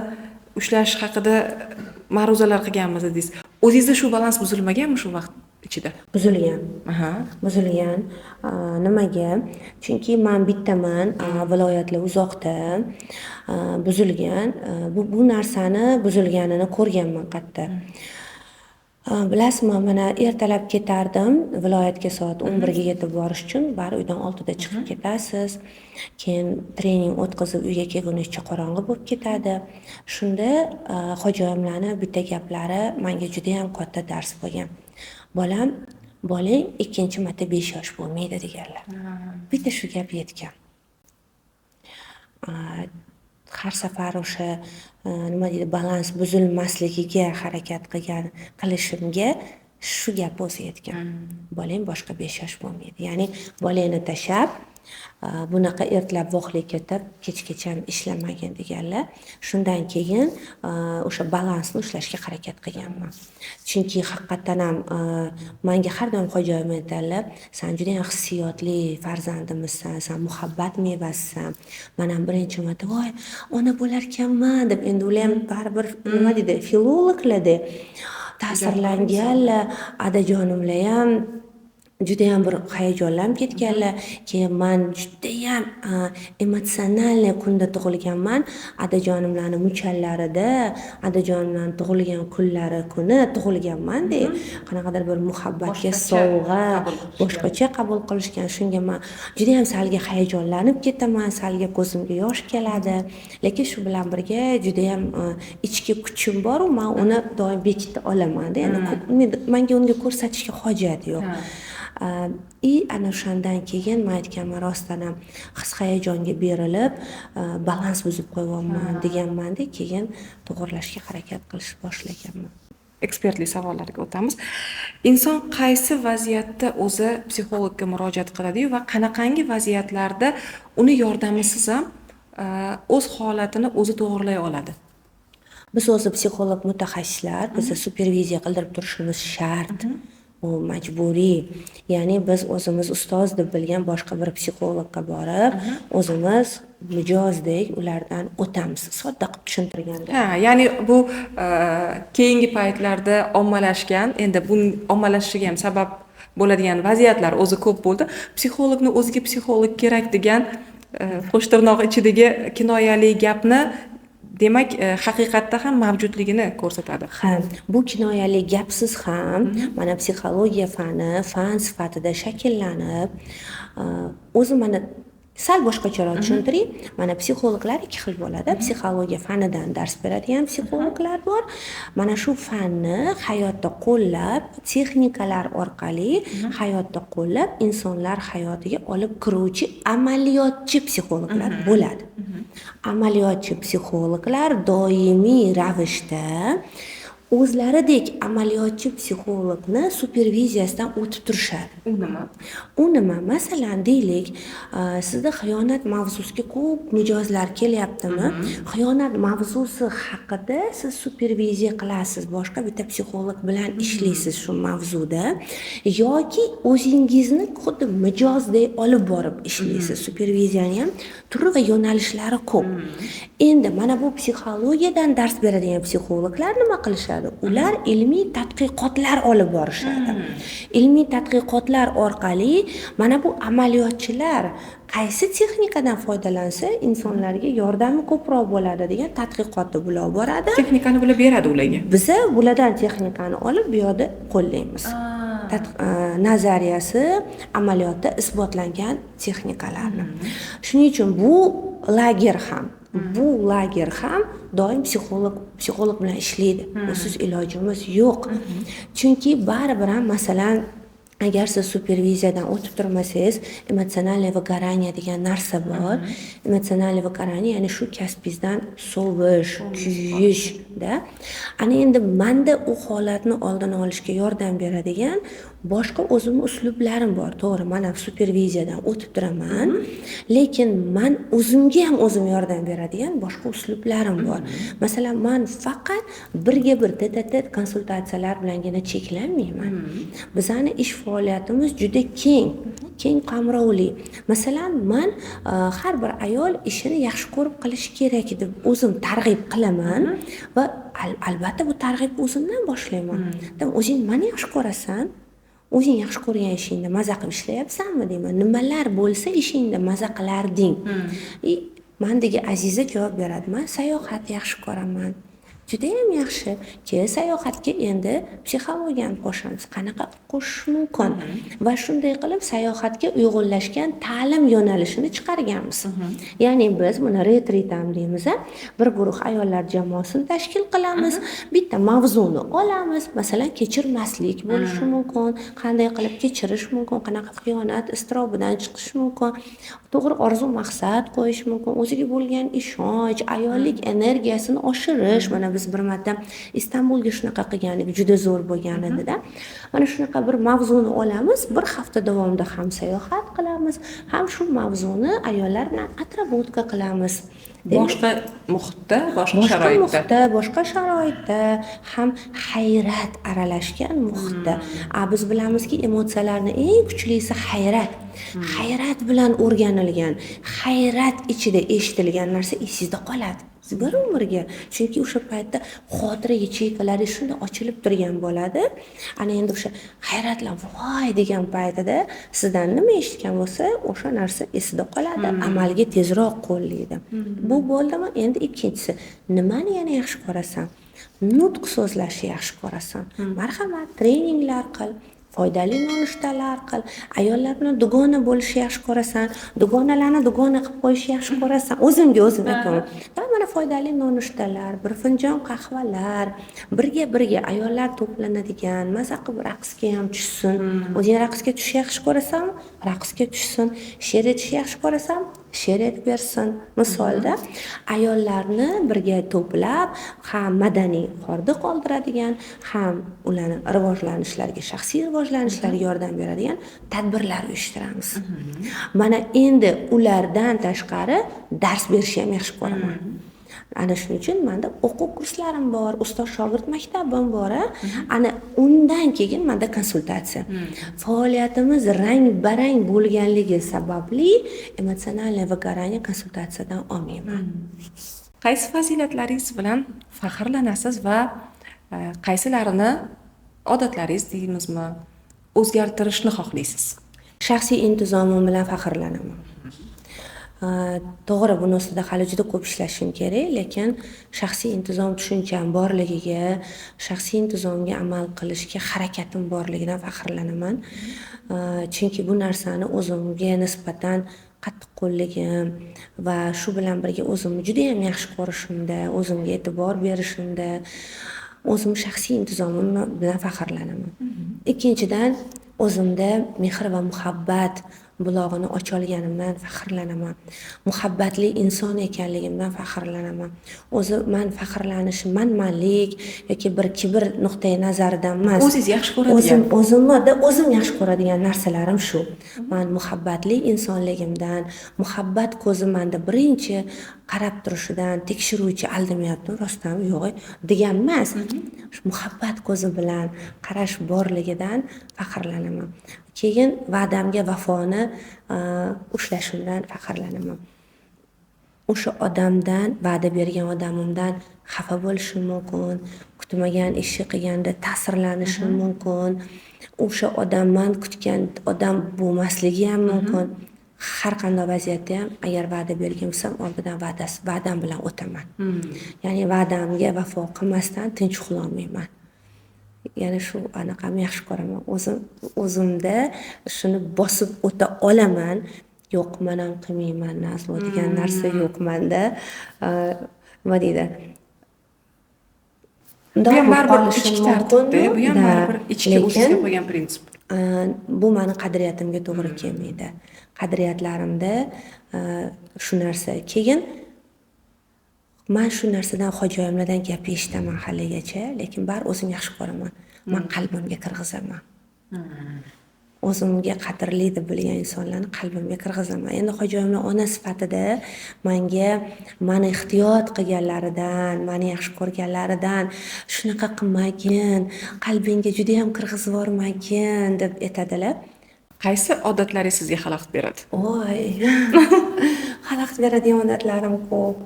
S1: ushlash haqida ma'ruzalar qilganmiz dedingiz. O'zingizda shu balans buzilmaganmi shu vaqt ichida?
S2: Buzilgan. Buzilgan. Nimaga? Chunki men bittaman, viloyatlar uzoqda. Buzilgan. Bu narsani buzilganini ko'rganman qayerda. Bilasizmi, mana ertalab ketardim viloyatga soat 11 ga yetib borish uchun, bari uydan 6 da chiqib ketasiz. Keyin trening o'tkazib uyga kelgunizcha qorong'i bo'lib ketadi. Shunda xo'jayimlarning bitta gaplari menga juda ham katta dars bo'lgan. Bolang ikkinchi marta 5 yosh bo'lmaydi deganlar. Bitta shu gap yetgan. Har safar o'sha nima deydi, balans buzilmasligiga harakat qilishimga shu gap o'zi yetgan. Bolang boshqa 5 yosh bo'lmaydi. Ya'ni bolangni tashab bunaqa ertalab voqlik ketib, kechgacha ishlamagin deganlar. Shundan keyin o'sha balansni ushlashga harakat qilganman. Chunki haqiqatan ham menga har doim xo'jayim aytadilar, "Sen juda ham hissiyotli farzandimizsan, sen muhabbat mevasisan." Men ham birinchi marta, "Voy, ona bo'lar ekanman" deb, endi ular ham baribir nima deydi, filologlar-da ta'sirlanganlar, adajonimlar ham judayam bir hayajonlanib ketganlar. Keyin men judayam emotsionalniy kunda tug'ilganman. Adajonimlarni muchallarida, adajonimlarni tug'ilgan kunlari kuni tug'ilganman-da. Qanaqadir bir muhabbatga sovg'a, boshqacha qabul qilishgan. Shunga men judayam salga hayajonlanib ketaman, salga ko'zimga yosh keladi. Lekin shu bilan birga judayam ichki kuchim bor, men uni doim bekita olaman-da. Ya'ni menga unga ko'rsatishga hojat yo'q. Ana o'shandan keyin men aytganman, rostdan ham his-hayajonga berilib, balans buzib qo'yapman deganman-da, keyin to'g'rilashga harakat qilishni boshlaganman.
S1: Ekspertli savollarga o'tamiz. Inson qaysi vaziyatda o'zi psixologga murojaat qiladi va qanaqangi vaziyatlarda uni yordamisiz ham o'z holatini o'zi to'g'rilay oladi?
S2: Biz o'zi psixolog mutaxassislar, bizni superviziya qildirib turishimiz shart. U majburiy. Ya'ni biz o'zimiz ustoz deb bilgan boshqa bir psixologga borib, o'zimiz mijozdek ulardan o'tamiz. Sodda qilib tushuntirganda.
S1: Ya'ni bu keyingi paytlarda ommalashgan, endi buning ommalashishiga ham sabab bo'ladigan vaziyatlar o'zi ko'p bo'ldi. Psixologni o'ziga psixolog kerak degan qo'sh tirnoq ichidagi kinoyali gapni demak, haqiqatda ham mavjudligini ko'rsatadi.
S2: Ha, bu kinoyali gapsiz ham mana psixologiya fani fan sifatida shakllanib, o'zi mana sal boshqacharoq tushuntiring. Mana psixologlar ikki xil bo'ladi. Psixologiya fanidan dars beradigan psixologlar bor. Mana shu fanni hayotda qo'llab, texnikalar orqali hayotda qo'llab, insonlar hayotiga olib kiruvchi amaliyotchi psixologlar bo'ladi. Amaliyotchi psixologlar doimiy ravishda o'zlaridek amaliyotchi psixologni superviziyasidan o'tib turishadi.
S1: U nima?
S2: U nima? Masalan, deylik, sizda xiyonat mavzusiga ko'p mijozlar kelyaptimi? Xiyonat mavzusi haqida siz superviziya qilasiz, boshqa bitta psixolog bilan ishlaysiz shu mavzuda, yoki o'zingizni xuddi mijozdek olib borib ishlaysiz. Superviziyani ham turi va yo'nalishlari ko'p. Endi mana bu psixologiyadan dars beradigan psixologlar nima qilishadi? Ular ilmiy tadqiqotlar olib borishadi. Ilmiy tadqiqotlar orqali mana bu amaliyotchilar qaysi texnikadan foydalansa insonlarga yordami ko'proq bo'ladi degan tadqiqotni bular boradi.
S1: Texnikani bular beradi ularga.
S2: Biza bulardan texnikani olib bu yerda qo'llaymiz. Nazariyasi amaliyotda isbotlangan texnikalarni. Shuning uchun bu lager ham doim psixolog bilan ishlaydi. Usiz ilojimiz yo'q. Chunki baribir ham masalan agar siz superviziyadan o'tib turmasangiz, emotsionalniy выгорание degan narsa bor. Emotsionalniy выгорание ya'ni shu kasbingizdan sovish, kuyishda. Ana endi menda u holatni oldini olishga yordam beradigan boshqa o'zimning uslublarim bor. To'g'ri, men ham superviziyadan o'tib turaman, lekin men o'zimga ham o'zim yordam beradigan boshqa uslublarim bor. Masalan, men faqat birga bir tet-a-tet konsultatsiyalar bilangina cheklanmayman. Bizning ish faoliyatimiz juda keng qamrovli. Masalan, men har bir ayol ishini yaxshi ko'rib qilish kerak deb o'zim targ'ib qilaman va albatta bu targ'ib o'zimdan boshlayman. O'zing meni yaxshi ko'rasan, o'zing yaxshi ko'rgan ishingda maza qilib ishlayapsanmi deyman. Nimalar bo'lsa ishingda maza qilarding. Mendagi Aziza javob beradi. Men sayohat yaxshi ko'raman. Judayam yaxshi. Keyin sayohatga endi psixologiyani qo'shamiz. Qanaqa qo'shish mumkin? Va shunday qilib sayohatga uyg'unlashgan ta'lim yo'nalishini chiqarganmiz. Ya'ni biz buni retreat deymiz. Bir guruh ayollar jamoasini tashkil qilamiz. Bitta mavzuni olamiz. Masalan, kechirmaslik bo'lishi mumkin. Qanday qilib kechirish mumkin? Qanaqa xiyonat iztirobidan chiqish mumkin? To'g'ri orzu maqsad qo'yish mumkin. O'ziga bo'lgan ishonch, ayollik energiyasini oshirish. Mana biz bir marta Istanbulga shunaqa qilgandik, juda zo'r bo'lgan edi-da. Mana shunaqa bir mavzuni olamiz, bir hafta davomida ham sayohat qilamiz, ham shu mavzuni ayollar bilan atrobotka qilamiz.
S1: Boshqa muhitda, boshqa sharoitda ham hayrat aralashgan muhitda. Biz bilamizki, emotsiyalarning eng kuchlisi hayrat. Hayrat bilan o'rganilgan, hayrat ichida eshitilgan narsa esingizda qoladi.
S2: bir umrga. Chunki o'sha paytda xotira yachekalari shunday ochilib turgan bo'ladi. Ana endi o'sha hayratlan voy degan paytida sizdan nima eshitgan bo'lsa, o'sha narsa esida qoladi, amalga tezroq qo'llaydi. Bu bo'ldimi? Endi ikkinchisi, nimani yana yaxshi ko'rasan? Nutq so'zlashni yaxshi ko'rasan. Marhamat, treninglar qil. Foydali nonushtalar qil. Ayollar bilan dugona bo'lishni yaxshi ko'rasan. Dugonalarni dugona qilib qo'yishni yaxshi ko'rasan. O'zimga aytaman. Mana foydali nonushtalar, bir finjon qahvalar, birga ayollar to'planadigan, maza qilib raqsga ham tushsin. O'zing raqsga tushishni yaxshi ko'rasanmi? Raqsga tushsin. She'r aytishni yaxshi ko'rasanmi? She'r aytib bersin. Misolda ayollarni birga to'plab, ham madaniy hordiq qoldiradigan, ham ularni rivojlanishlariga, shaxsiy rivojlanishlariga yordam beradigan tadbirlar uyushtiramiz. Mana endi ulardan tashqari dars berishni ham yaxshi ko'raman. Ana shuning uchun menda o'quv kurslarim bor, ustoz shogird maktabim bor. Ana undan keyin menda konsultatsiya. Faoliyatimiz rang-barang bo'lganligi sababli emotsionalniy выгорание konsultatsiyadan olmayman.
S1: Qaysi fazilatlaringiz bilan faxrlanasiz va qaysilarini odatlaringiz deymizmi, o'zgartirishni xohlaysiz?
S2: Shaxsiy intizomim bilan faxrlanaman. To'g'ri, buni ustida hali juda ko'p ishlashim kerak, lekin shaxsiy intizom tushuncham borligiga, shaxsiy intizomga amal qilishga harakatim borligidan faxrlanaman. Chunki bu narsani o'zimga nisbatan qattiqqo'lligim va shu bilan birga o'zimni juda ham yaxshi ko'rishimda, o'zimga e'tibor berishimda, o'zim shaxsiy intizomim bilan faxrlanaman. Ikkinchidan, o'zimda mehr va muhabbat bulog'ini ocha olganimdan faxrlanaman. Muhabbatli inson ekanligimdan faxrlanaman. Man faxrlanishim manmanlik yoki bir kibr nuqtai nazaridan emas.
S1: O'zingiz yaxshi ko'radigan.
S2: O'zim yaxshi ko'radigan narsalarim shu. Man muhabbatli insonligimdan, muhabbat ko'zi menda birinchi qarab turishidan, tekshiruvchi aldamayapti, rostmi, yo'q degan emas. Muhabbat ko'zi bilan qarash borligidan faxrlanaman. Keyin va'damga vafoni ushlashimdan faxrlanaman. O'sha odamdan, va'da bergan odamimdan xafa bo'lishim mumkin, kutmagan ishni qilganda ta'sirlanishim mumkin. O'sha odamman kutgan odam bo'lmasligi ham mumkin. Har qanday vaziyatda ham agar va'da bergan bo'lsam, oldidan va'dam bilan o'taman. Ya'ni va'damga vafo qilmasdan tinch uxlolmayman. Yana shu anaqamni yaxshi ko'raman. O'zimda shuni bosib o'ta olaman. Yo'q, men ham qilmayman, nazlo degan narsa yo'q menda. Nima deydi?
S1: Bu ham baribir ichki tartibda, bu ham baribir ichki o'zingizga qo'ygan prinsip.
S2: Bu meni qadriyatimga to'g'ri kelmaydi. Qadriyatlarimda shu narsa. Keyin men shu narsadan hojoyimlardan gap eshitaman haligacha, lekin bar o'zim yaxshi ko'raman. Men qalbimga kirg'izaman. O'zimga qadrli deb bilgan insonlarni qalbimga kirg'izaman. Endi hojoyimlar ona sifatida menga meni ehtiyot qilganlaridan, meni yaxshi ko'rganlaridan shunaqa qilmagin, qalbingga juda ham kirg'izib yormagin deb aytadilar.
S1: Qaysi odatlaringiz sizga xalaqit beradi?
S2: Voy. Xalaqit beradigan odatlarim ko'p.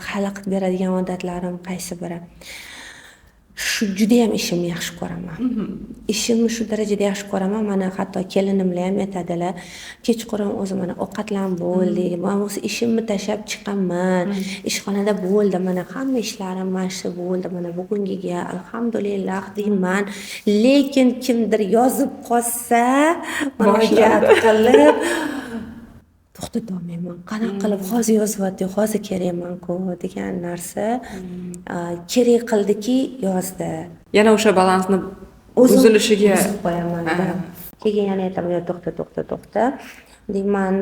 S2: Xalaqit beradigan odatlarim qaysi biri? Shu juda ham ishimni yaxshi ko'raman. Ishimni shu darajada yaxshi ko'raman. Mana hatto kelinimlar ham aytadilar, kechqurun o'zim mana ovqatlanib bo'ldik. Men o'sha ishimni tashlab chiqaman. Ishxonada bo'ldi, mana hamma ishlarim mana shu bo'ldi. Mana bugungiga alhamdulillah deyman. Lekin kimdir yozib qolsa, murojaat qilib to'xtatolmayman. Qanaqa qilib hozir yozyapti, hozir kerakman-ku degan narsa kerak qildiki yozdi.
S1: Yana o'sha balansni buzilishiga
S2: qo'yaman. Keyin yana aytaman, to'xta. Deyman,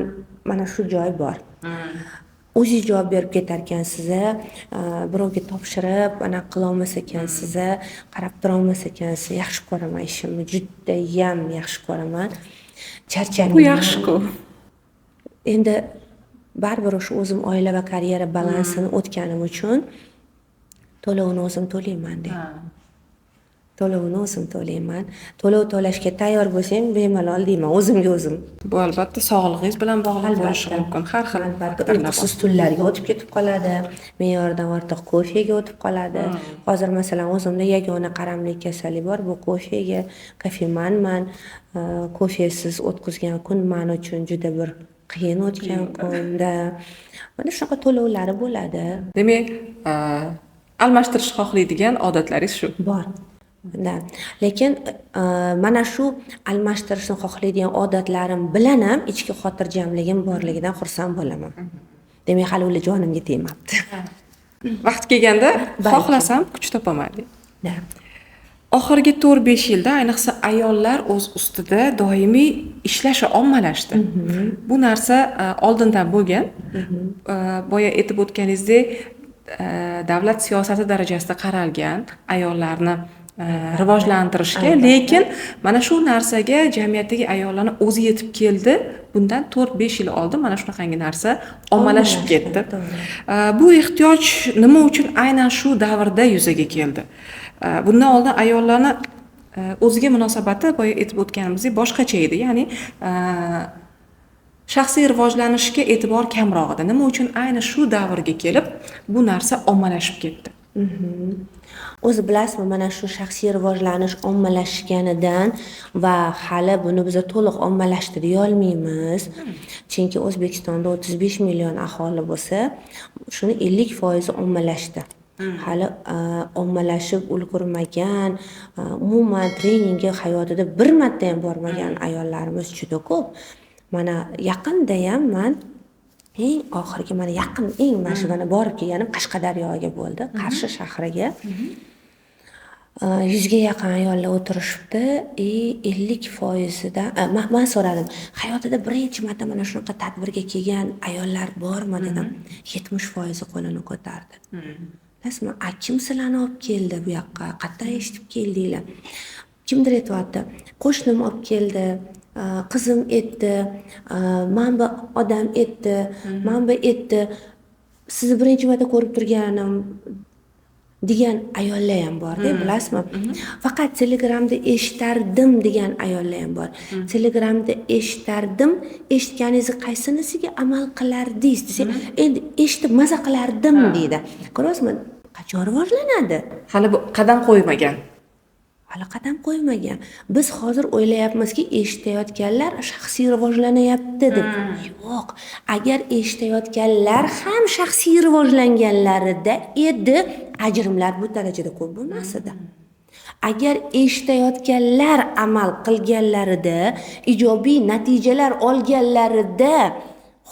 S2: mana shu joy bor. O'zingiz javob berib ketar ekansiz, birovga topshirib, ana qila olmas ekansiz, qarab tura olmas ekansiz. Yaxshi ko'raman ishimni, juda ham yaxshi ko'raman. Charchamayman.
S1: Bu yaxshi-ku.
S2: Endi baribir o'sha o'zim oila va karyera balansini o'tganim uchun to'lovni o'zim to'layman deb. To'lovini o'zim to'layman. To'lov to'lashga tayyor bo'lsang, bemalol deyman, o'zimga o'zim.
S1: Bu albatta sog'lig'ingiz bilan bog'liq bo'lishi mumkin. Har xil
S2: Albatta,
S1: faktorlar bor.
S2: uyqusiz tunlarga o'tib ketib qoladi, me'yordan ortiq kofega o'tib qoladi. Hozir masalan o'zimda yagona qaramlik kasallik bor, bu kofega, kofemanman. Kofesiz o'tkazgan kun men uchun juda bir qiyin o'tgan kunda. Mana shunaqa to'lovlari bo'ladi.
S1: Demak, almashtirish xohlaydigan odatlaringiz shu.
S2: Bor. Da. Lekin mana shu almashtirishni xohlaydigan odatlarim bilan ham ichki xotirjamligim borligidan xursand bo'laman. Demak, hali ular jonimga tegmabdi.
S1: Vaqt kelganda
S2: Balki.
S1: xohlasam kuch topaman.
S2: Da.
S1: Oxirgi 4-5 yilda ayniqsa ayollar o'z ustida doimiy ishlashi ommalashdi. Bu narsa oldindan bo'lgan. Boya aytib o'tganingizdek, davlat siyosati darajasida qaralgan ayollarni rivojlantirishga, lekin mana shu narsaga jamiyatdagi ayollarni o'zi yetib keldi. Bundan 4-5 yil oldin mana shunaqangi narsa ommalashib ketdi. Bu ehtiyoj nima uchun aynan shu davrda yuzaga keldi? Bundan oldin ayollarni o'ziga munosabati boya aytib o'tganimizdek boshqacha edi. Ya'ni shaxsiy rivojlanishga e'tibor kamroq edi. Nima uchun ayni shu davrga kelib bu narsa ommalashib ketdi?
S2: O'zi bilasizmi, mana shu shaxsiy rivojlanish ommalashganidan va hali buni biz to'liq ommalashtira olmaymiz. Chunki O'zbekistonda 35 million aholi bo'lsa, shuni 50% ommalashdi. Hali ommalashib ulgurmagan, umuman treningga hayotida bir marta ham bormagan ayollarimiz juda ko'p. Mana yaqinda ham men eng oxirgi mana shu borib kelganim Qashqadaryoga bo'ldi, Qarshi shahriga. 100 ga yaqin ayollar o'tirishibdi. 50% dan men so'radim, hayotida birinchi marta mana shunaqa tadbirga kelgan ayollar bormi dedim. 70% qo'lini ko'tardi. Bilasizmi, kim sizlarni olib keldi bu yoqqa? Qayerdan eshitib keldinglar? Kimdir aytayapti, qo'shnim olib keldi, qizim aytdi, men bu odam aytdi, men bu aytdi. Sizni birinchi marta ko'rib turganim degan ayollar ham bor-da, bilasizmi? Faqat Telegramda eshitardim degan ayollar ham bor. Telegramda eshitardim, eshitganingizni qaysinisiga amal qilardingiz desa, endi eshitib maza qilardim deydi. Ko'rasizmi? Qachon rivojlanadi?
S1: Hali bu qadam qo'ymagan.
S2: Hali qadam qo'ymagan. Biz hozir o'ylayapmizki, eshitayotganlar shaxsiy rivojlanyapti deb. Yo'q. Agar eshitayotganlar ham shaxsiy rivojlanganlarida edi, ajrimlar bu darajada ko'p bo'lmas edi. Agar eshitayotganlar amal qilganlarida, ijobiy natijalar olganlarida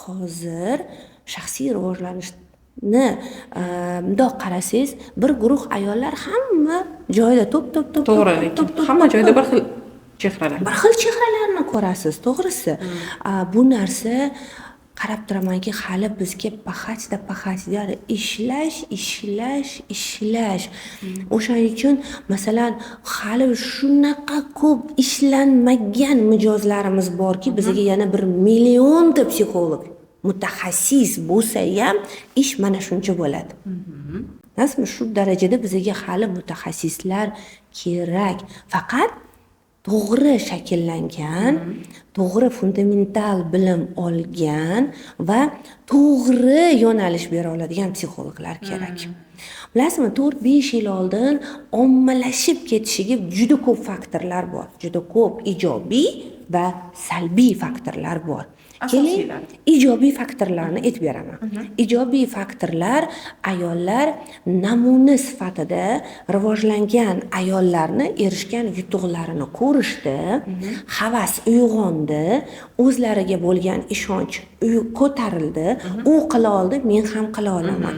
S2: hozir shaxsiy rivojlanishni bundoq qarasangiz, bir guruh ayollar hamma joyda to'p.
S1: To'g'ri, lekin hamma joyda bir xil chehralar.
S2: Bir xil chehralarni ko'rasiz, to'g'risi. Bu narsa qarab turamanki, hali bizga paxachda ishlash. O'shaning uchun masalan, hali shunaqa ko'p ishlanmagan mijozlarimiz borki, bizga yana 1 millionta psixolog mutaxassis bo'lsa ham ish mana shuncha bo'ladi. Rasmi shu darajada bizga hali mutaxassislar kerak. Faqat to'g'ri shakllangan, to'g'ri fundamental bilim olgan va to'g'ri yo'nalish bera oladigan psixologlar kerak. Bilasizmi, 4-5 yil oldin ommalashib ketishiga juda ko'p faktorlar bor. Juda ko'p ijobiy va salbiy faktorlar bor. Keling, ijobiy faktorlarni aytib beraman. Ijobiy faktorlar ayollar namuna sifatida rivojlangan ayollarni erishgan yutuqlarini ko'rishdi, havas uyg'ondi, o'zlariga bo'lgan ishonch ko'tarildi, u qila oldi, men ham qila olaman.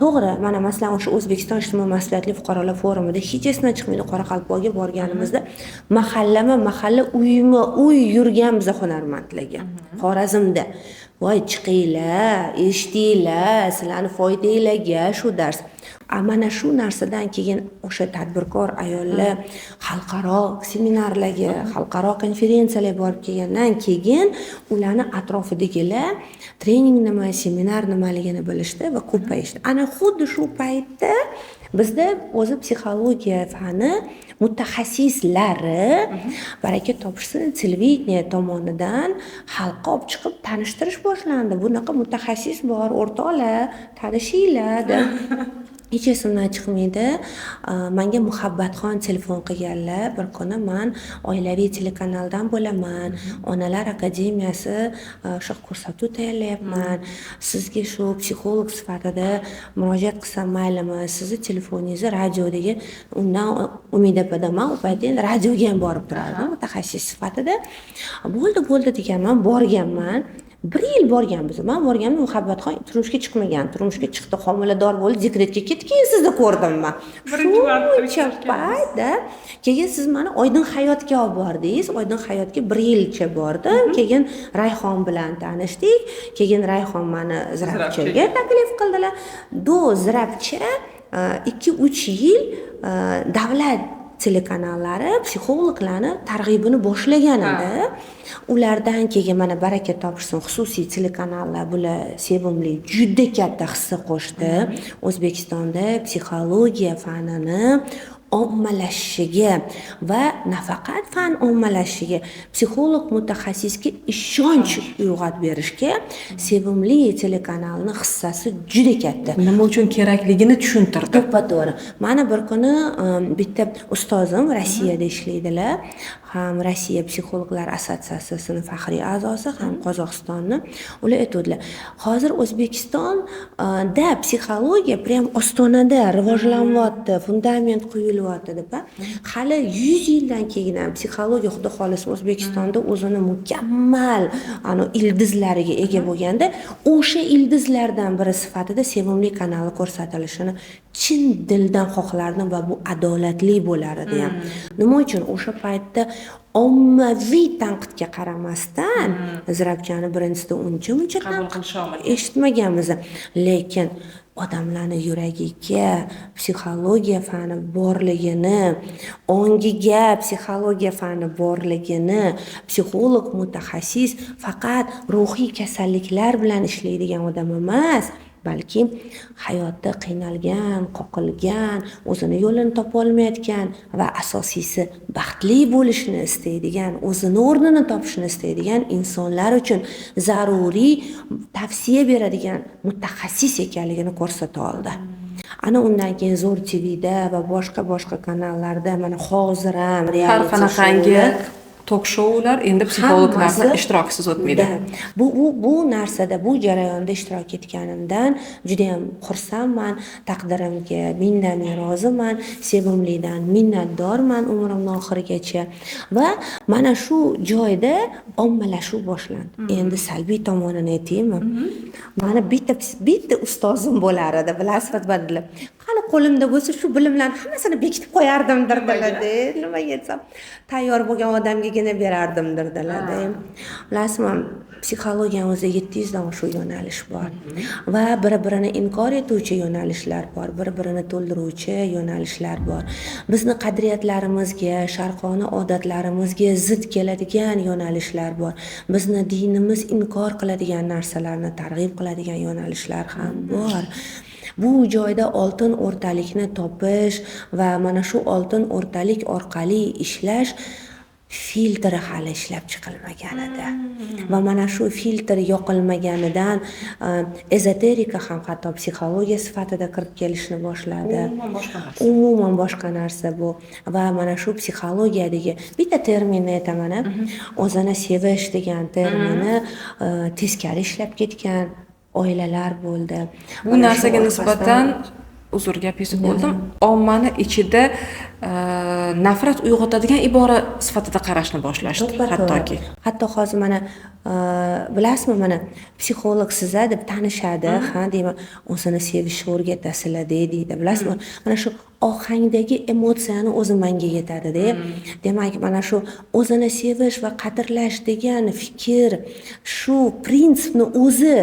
S2: To'g'ri, mana masalan o'sha O'zbekiston ijtimoiy mas'uliyatli fuqarolar forumida hech esdan chiqmaydi, Qoraqalpoqqa borganimizda mahalla uyma-uy yurgan biz hunarmandlarga. Xorazmda. Voy chiqinglar, eshitinglar, sizlarni foydanglarga shu dars. Mana shu narsadan keyin o'sha tadbirkor ayollar xalqaro seminarlarga, xalqaro konferensiyalarga borib kelgandan keyin ularni atrofidagilar trening nima, seminar nimaligini bilishdi va ko'payishdi. Ana xuddi shu paytda bizda o'zi psixologiya fani mutaxassislari baraka topishsin televideniya tomonidan xalqqa olib chiqib tanishtirish boshlandi. Bunaqa mutaxassis bor, o'rtoqlar, tanishinglar deb. Hech esimdan chiqmaydi. Menga Muhabbatxon telefon qilganlar. Bir kuni men oilaviy telekanaldan bo'laman. Onalar akademiyasi shu ko'rsatuv tayyorlayapman. Sizga shu psixolog sifatida murojaat qilsam maylimi? Sizni telefoningizni radiodagi undan Umidapada men u paytda endi radioga ham borib turardim mutaxassis sifatida. Bo'ldi deganman, borganman. 1 yil borganmiz. Men borganimda Muhabbatxon turmushga chiqmagan. Turmushga chiqdi, homilador bo'ldi, dekretga ketdi. Keyin sizni ko'rdim men.
S1: Birinchi marta
S2: paytda keyin siz meni Oydin hayotga olib bordingiz. Oydin hayotga 1 yilcha bordim. Keyin Rayhon bilan tanishdik. Keyin Rayhon meni Zirabchaga taklif qildilar. Zirabcha 2-3 yil davlat telekanallari psixologlarni targ'ibini boshlaganida ulardan keyin mana baraka topishsin xususiy telekanallar bular sevimli juda katta hissa qo'shdi. O'zbekistonda psixologiya fanini ommalashishiga va nafaqat fan ommalashishiga, psixolog mutaxassisga ishonch uyg'otib berishga sevimli telekanalning hissasi juda katta.
S1: Nima uchun kerakligini tushuntirdi.
S2: To'g'ri. Mana bir kuni bitta ustozim Rossiyada ishlaydilar. Ham Rossiya psixologlar assotsiatsiyasining faxriy a'zosi, ham Qozog'istonni. Ular aytadilar, hozir O'zbekistonda psixologiya prям ostonada rivojlanyapti, fundament quyilyapti deb. Hali 100 yildan keyin ham psixologiya xudo xolisa O'zbekistonda o'zini mukammal ildizlariga ega bo'lganda, o'sha ildizlardan biri sifatida sevimli kanali ko'rsatilishini chin dildan xohlardim va bu adolatli bo'lar edi ham. Nima uchun o'sha paytda ommaviy tanqidga qaramasdan Zirabchani birinchisida uncha eshitmaganmiz, lekin odamlarni yuragiga psixologiya fani borligini, ongiga psixologiya fani borligini, psixolog mutaxassis faqat ruhiy kasalliklar bilan ishlaydigan odam emas, balki hayotda qiynalgan, qoqilgan, o'zini yo'lini topa olmayotgan va asosiysi baxtli bo'lishni istaydigan, o'zini o'rnini topishni istaydigan insonlar uchun zaruriy tavsiya beradigan mutaxassis ekanligini ko'rsata oldi. Ana undan keyin Zo'r TVda va boshqa kanallarda mana hozir ham
S1: har qanaqangi tok-shoular endi psixologlarning ishtirokisiz o'tmaydi.
S2: Bu narsada, bu jarayonda ishtirok etganimdan juda ham xursandman. Taqdirimga mindan roziman, sevimlidan minnatdorman umrimning oxirigacha. Va mana shu joyda ommalashuv boshlandi. Endi salbiy tomonini aytaymi? Mana bitta ustozim bo'lar edi, bilasizmi, badlar. Qani qo'limda bo'lsa shu bilimlarni hammasini bekitib qo'yardim dirdilarda. Nimaga aytsam, tayyor bo'lgan odamgagina berardim dirdilarda. Bilasizmi, psixologiyaning o'zida 700 dan oshiq yo'nalish bor va bir-birini inkor etuvchi yo'nalishlar bor, bir-birini to'ldiruvchi yo'nalishlar bor. Bizni qadriyatlarimizga, sharqona odatlarimizga zid keladigan yo'nalishlar bor. Bizni dinimiz inkor qiladigan narsalarni targ'ib qiladigan yo'nalishlar ham bor. Bu joyda oltin o'rtalikni topish va mana shu oltin o'rtalik orqali ishlash filtri hali ishlab chiqilmagan edi. Va mana shu filtr yoqilmaganidan ezoterika ham hatto psixologiya sifatida kirib kelishni boshladi. Umuman boshqa narsa bu. Va mana shu psixologiyadagi bitta terminni aytaman, o'zini sevish degan termini teskari ishlab ketgan oilalar bo'ldi.
S1: Bu narsaga nisbatan uzr gapingizni bo'ldim. Ommani ichida nafrat uyg'otadigan ibora sifatida qarashni boshlashdi hattoki.
S2: Hatto hozir mana bilasizmi, mana psixolog siza deb tanishadi, ha deyman, o'zini sevishni o'rgatasizlar deydi. Bilasizmi? Mana shu ohangdagi emotsiyani o'zi menga yetadi-da. Demak, mana shu o'zini sevish va qadrlash degan fikr, shu prinsipni o'zi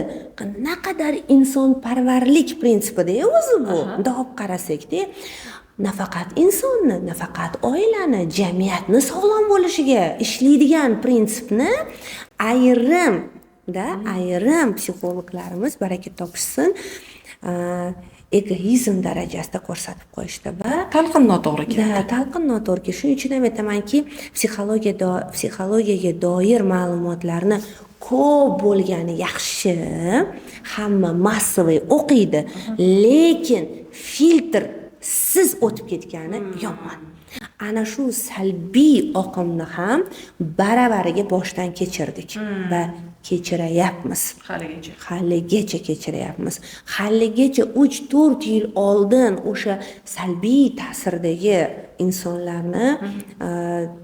S2: naqadar insonparvarlik prinsipi-da o'zi bu. Bunday olib qarasak-da, nafaqat insonni, nafaqat oilani, jamiyatni sog'lom bo'lishiga ishlaydigan prinsipni ayrim psixologlarimiz, baraka topishsin, egoizm darajasida ko'rsatib qo'yishdi va
S1: Talqin noto'g'ri keldi.
S2: talqin noto'g'ri. Shuning uchun ham aytamanki, psixologiyaga doir ma'lumotlarni ko'p bo'lgani yaxshi, hamma massaviy o'qiydi, lekin filtr siz o'tib ketgani yomon. Ana shu salbiy oqimni ham baravariga boshdan kechirdik va kechirayapmiz. Haligacha kechirayapmiz. Haligacha 3-4 yil oldin o'sha salbiy ta'sirdagi insonlarni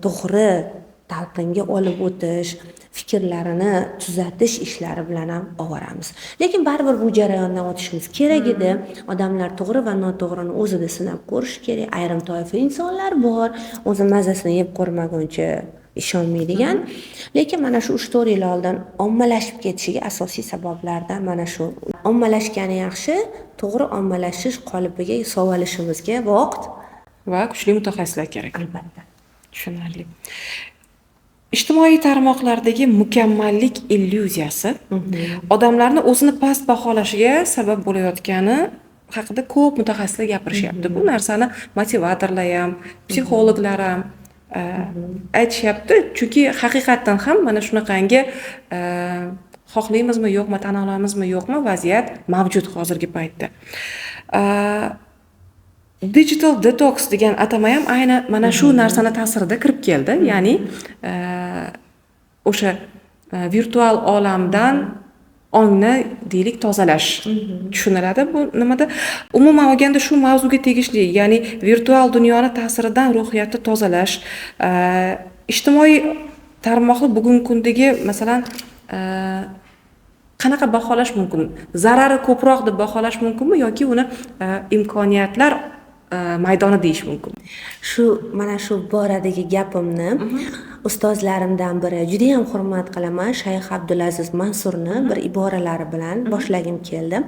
S2: to'g'ri talqinga olib o'tish, fikrlarini tuzatish ishlari bilan ham ovoramiz. Lekin baribir bu jarayondan o'tishimiz kerak edi. Odamlar to'g'ri va noto'g'rini o'zida sinab ko'rish kerak. Ayrim toifa insonlar bor, o'zi mazasini yeb ko'rmaguncha ishonmaydigan. Lekin mana shu 3-4 yil oldin ommalashib ketishiga asosiy sabablardan mana shu. Ommalashgani yaxshi, to'g'ri ommalashish qolibiga sovolishimizga vaqt
S1: Va kuchli mutaxassislar kerak.
S2: albatta.
S1: Tushunarli. Ijtimoiy tarmoqlardagi mukammallik illyuziyasi odamlarni o'zini past baholashiga sabab bo'layotgani haqida ko'p mutaxassislar gapirishyapti. Bu narsani motivatorlar ham, psixologlar ham aytishyapti. Chunki haqiqatan ham mana shunaqangi xohlaymizmi yo'qmi, tan olamizmi yo'qmi vaziyat mavjud hozirgi paytda. Digital detox degan atama ham ayni mana shu narsani ta'sirida kirib keldi. Ya'ni o'sha virtual olamdan ongni deylik tozalash tushuniladi. Bu nimada? Umuman olganda shu mavzuga tegishli, ya'ni virtual dunyoni ta'siridan ruhiyatni tozalash, ijtimoiy tarmoqni bugungi kundagi masalan qanaqa baholash mumkin? Zarari ko'proq deb baholash mumkinmi yoki uni imkoniyatlar maydoni deyish mumkin?
S2: Mana shu boradagi gapimni ustozlarimdan biri, juda ham hurmat qilaman, Shayx Abdulaziz Mansurni bir iboralari bilan boshlagim keldi.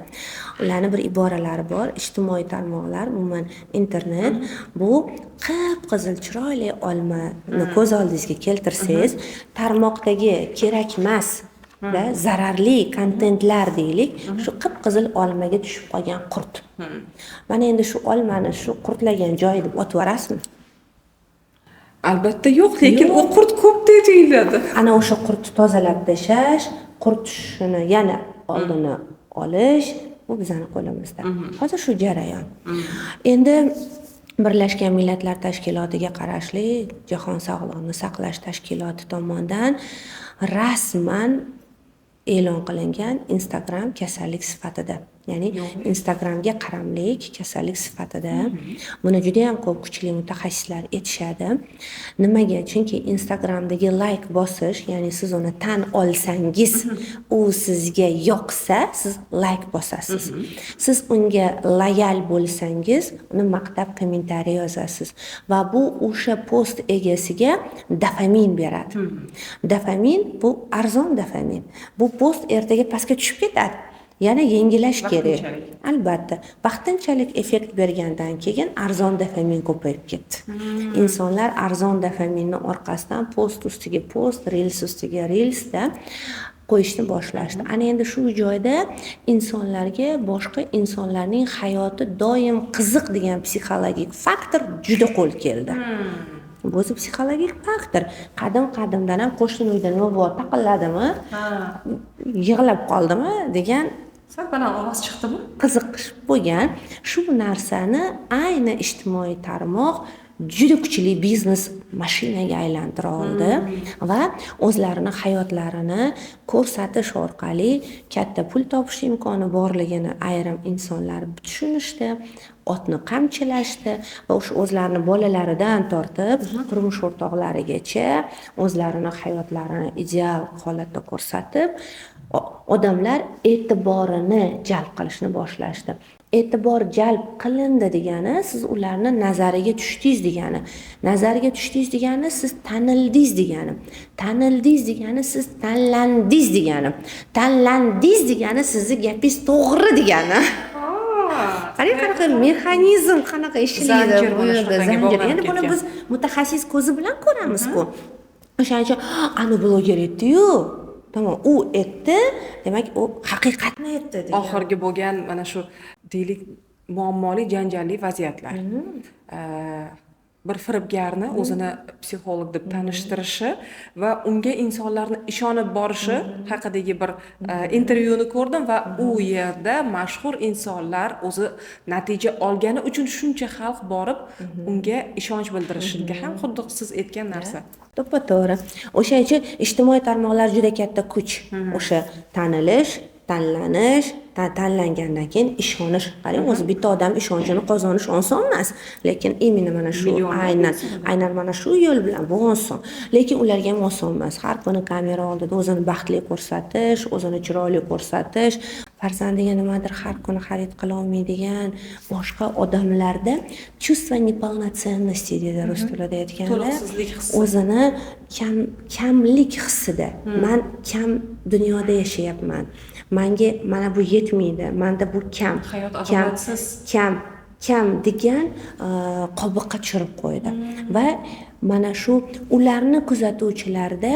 S2: Ularning bir iboralari bor, ijtimoiy tarmoqlar, umuman internet bu qip-qizil chiroyli olmani ko'z oldingizga keltirsangiz, tarmoqdagi kerakmas va zararli kontentlar deylik, shu qip-qizil olmaga tushib qolgan qurt. Mana endi shu olmani shu qurtlagan joyi deb otib yuborasizmi?
S1: Albatta yo'q, lekin u qurt ko'p deyiladi.
S2: Ana o'sha qurtni tozalab tashlash, qurt tushishini yana oldini olish, bu bizning qo'limizda. Hozir shu jarayon. Endi Birlashgan Millatlar Tashkilotiga qarashli Jahon sog'liqni saqlash tashkiloti tomonidan rasman e'lon qilingan Instagram kasallik sifatida, ya'ni Instagramga qaramlik kasallik sifatida. Buni juda ham ko'p kuchli mutaxassislar aytishadi. Nimaga? Chunki Instagramdagi like bosish, ya'ni siz uni tan olsangiz, u sizga yoqsa, siz like bosasiz. Siz unga loyal bo'lsangiz, uni maqtab kommentariy yozasiz va bu o'sha post egasiga dopamin beradi. Dopamin bu arzon dopamin. Bu post ertaga pastga tushib ketadi. Yana yengilash kerak. Albatta, vaqtinchalik effekt bergandan keyin arzon dopamin ko'payib ketdi. Insonlar arzon dopaminning orqasidan post ustiga post, reels ustiga reelsda qo'yishni boshlashdi. Ana endi shu joyda insonlarga boshqa insonlarning hayoti doim qiziq degan psixologik faktor juda qo'l keldi. Bu o'zi psixologik faktor. Qadim-qadimdan ham qo'shni uyda nima bor, taqilladimi? Yig'lab qoldimi degan
S1: sal baland ovoz chiqdimi?
S2: Qiziqish bo'lgan. Shu narsani ayni ijtimoiy tarmoq juda kuchli biznes mashinaga aylantira oldi va o'zlarini hayotlarini ko'rsatish orqali katta pul topish imkoni borligini ayrim insonlar tushunishdi. otni qamchilashdi va o'sha o'zlarini bolalaridan tortib turmush o'rtoqlarigacha o'zlarini hayotlarini ideal holatda ko'rsatib odamlar e'tiborini jalb qilishni boshlashdi. E'tibor jalb qilindi degani siz ularni nazariga tushdingiz degani. Nazariga tushdingiz degani siz tanildingiz degani. Tanildingiz degani siz tanlandingiz degani. Tanlandingiz degani sizni gapingiz to'g'ri degani. Qanaqa mexanizm qanaqa ishlaydi bu yerda zanjir. Endi buni biz mutaxassis ko'zi bilan ko'ramiz-ku. O'shaning uchun ani bloger aytdi-yu. Tamam, u aytdi, demak u haqiqatni aytdi degan.
S1: Oxirgi bo'lgan mana shu deylik muammoli, janjalli vaziyatlar. Bir firibgarni o'zini psixolog deb tanishtirishi va unga insonlarni ishonib borishi haqidagi bir intervyuni ko'rdim va u yerda mashhur insonlar o'zi natija olgani uchun shuncha xalq borib unga ishonch bildirishiga ham xuddi siz aytgan narsa.
S2: To'g'ri. O'shaning uchun ijtimoiy tarmoqlar juda katta kuch. O'sha tanilish, tanlanish, tanlangandan keyin ishonish. Qarang, o'zi bitta odam ishonchini qozonish oson emas, lekin imенно mana shu aynan mana shu yo'l bilan bu oson. Lekin ularga ham oson emas. Har kuni kamera oldida o'zini baxtli ko'rsatish, o'zini chiroyli ko'rsatish, farzandiga nimadir har kuni xarid qila olmaydigan boshqa odamlarda чувство неполноценности deydi rus tilida aytganda,
S1: to'liqsizlik hissi,
S2: o'zini kamlik hissida. Men kam dunyoda yashayapman. Menga mana bu yetmaydi. Menda bu kam.
S1: Hayot adolatsiz.
S2: Kam degan qobiqqa tushirib qo'ydi. Va mana shu ularni kuzatuvchilarda